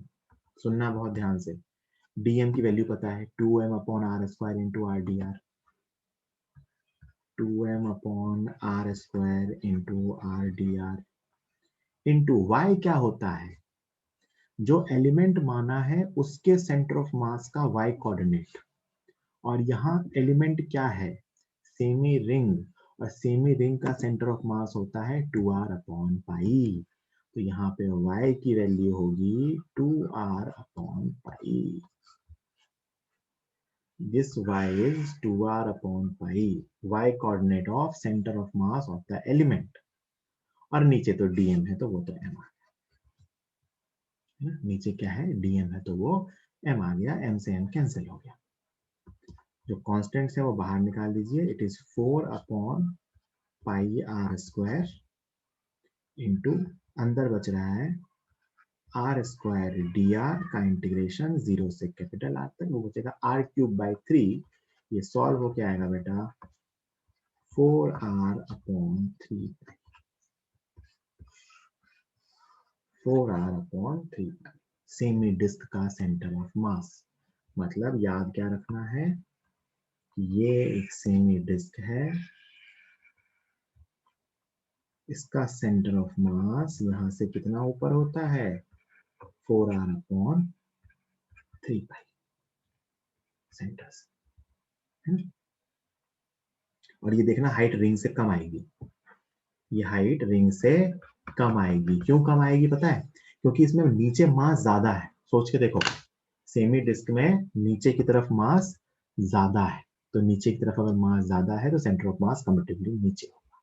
सुनना बहुत ध्यान से, DM की वैल्यू पता है 2m upon r square into r d r, 2m upon r square into r d r into y. क्या होता है? जो एलिमेंट माना है उसके सेंटर ऑफ मास का वाई कोऑर्डिनेट। और यहाँ एलिमेंट क्या है? सेमी रिंग, और सेमी रिंग का सेंटर ऑफ मास होता है 2r अपॉन पाई। तो यहाँ पे y की वैल्यू होगी 2r upon pi. This y is 2r upon pi, y coordinate of centre of mass of the element. और नीचे तो dm है, तो वो तो m आ गया। नीचे क्या है? dm है, तो वो m आ गया। m से m कैंसिल हो गया। जो कॉन्स्टेंट्स है वो बाहर निकाल दीजिए। It is 4 upon pi r square into अंदर बच रहा है आर स्क्वायर डी आर का इंटीग्रेशन 0 से कैपिटल आर तक, वो बचेगा आर क्यूब बाई 3। ये सॉल्व हो क्या आएगा बेटा 4r upon 3 4r upon 3 semi disc का सेंटर ऑफ मास। मतलब याद क्या रखना है, ये एक सेमी डिस्क है, इसका सेंटर ऑफ मास यहां से कितना ऊपर होता है 4r अपॉन 3 पाई सेंटर से। और ये देखना हाइट रिंग से कम आएगी, ये हाइट रिंग से कम आएगी। क्यों कम आएगी पता है, क्योंकि इसमें नीचे मास ज्यादा है। सोच के देखो, सेमी डिस्क में नीचे की तरफ मास ज्यादा है, तो नीचे की तरफ अगर मास ज्यादा है तो सेंटर ऑफ मास कंपैरेटिवली नीचे होगा।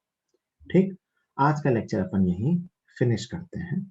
ठीक, आज का लेक्चर अपन यहीं फिनिश करते हैं।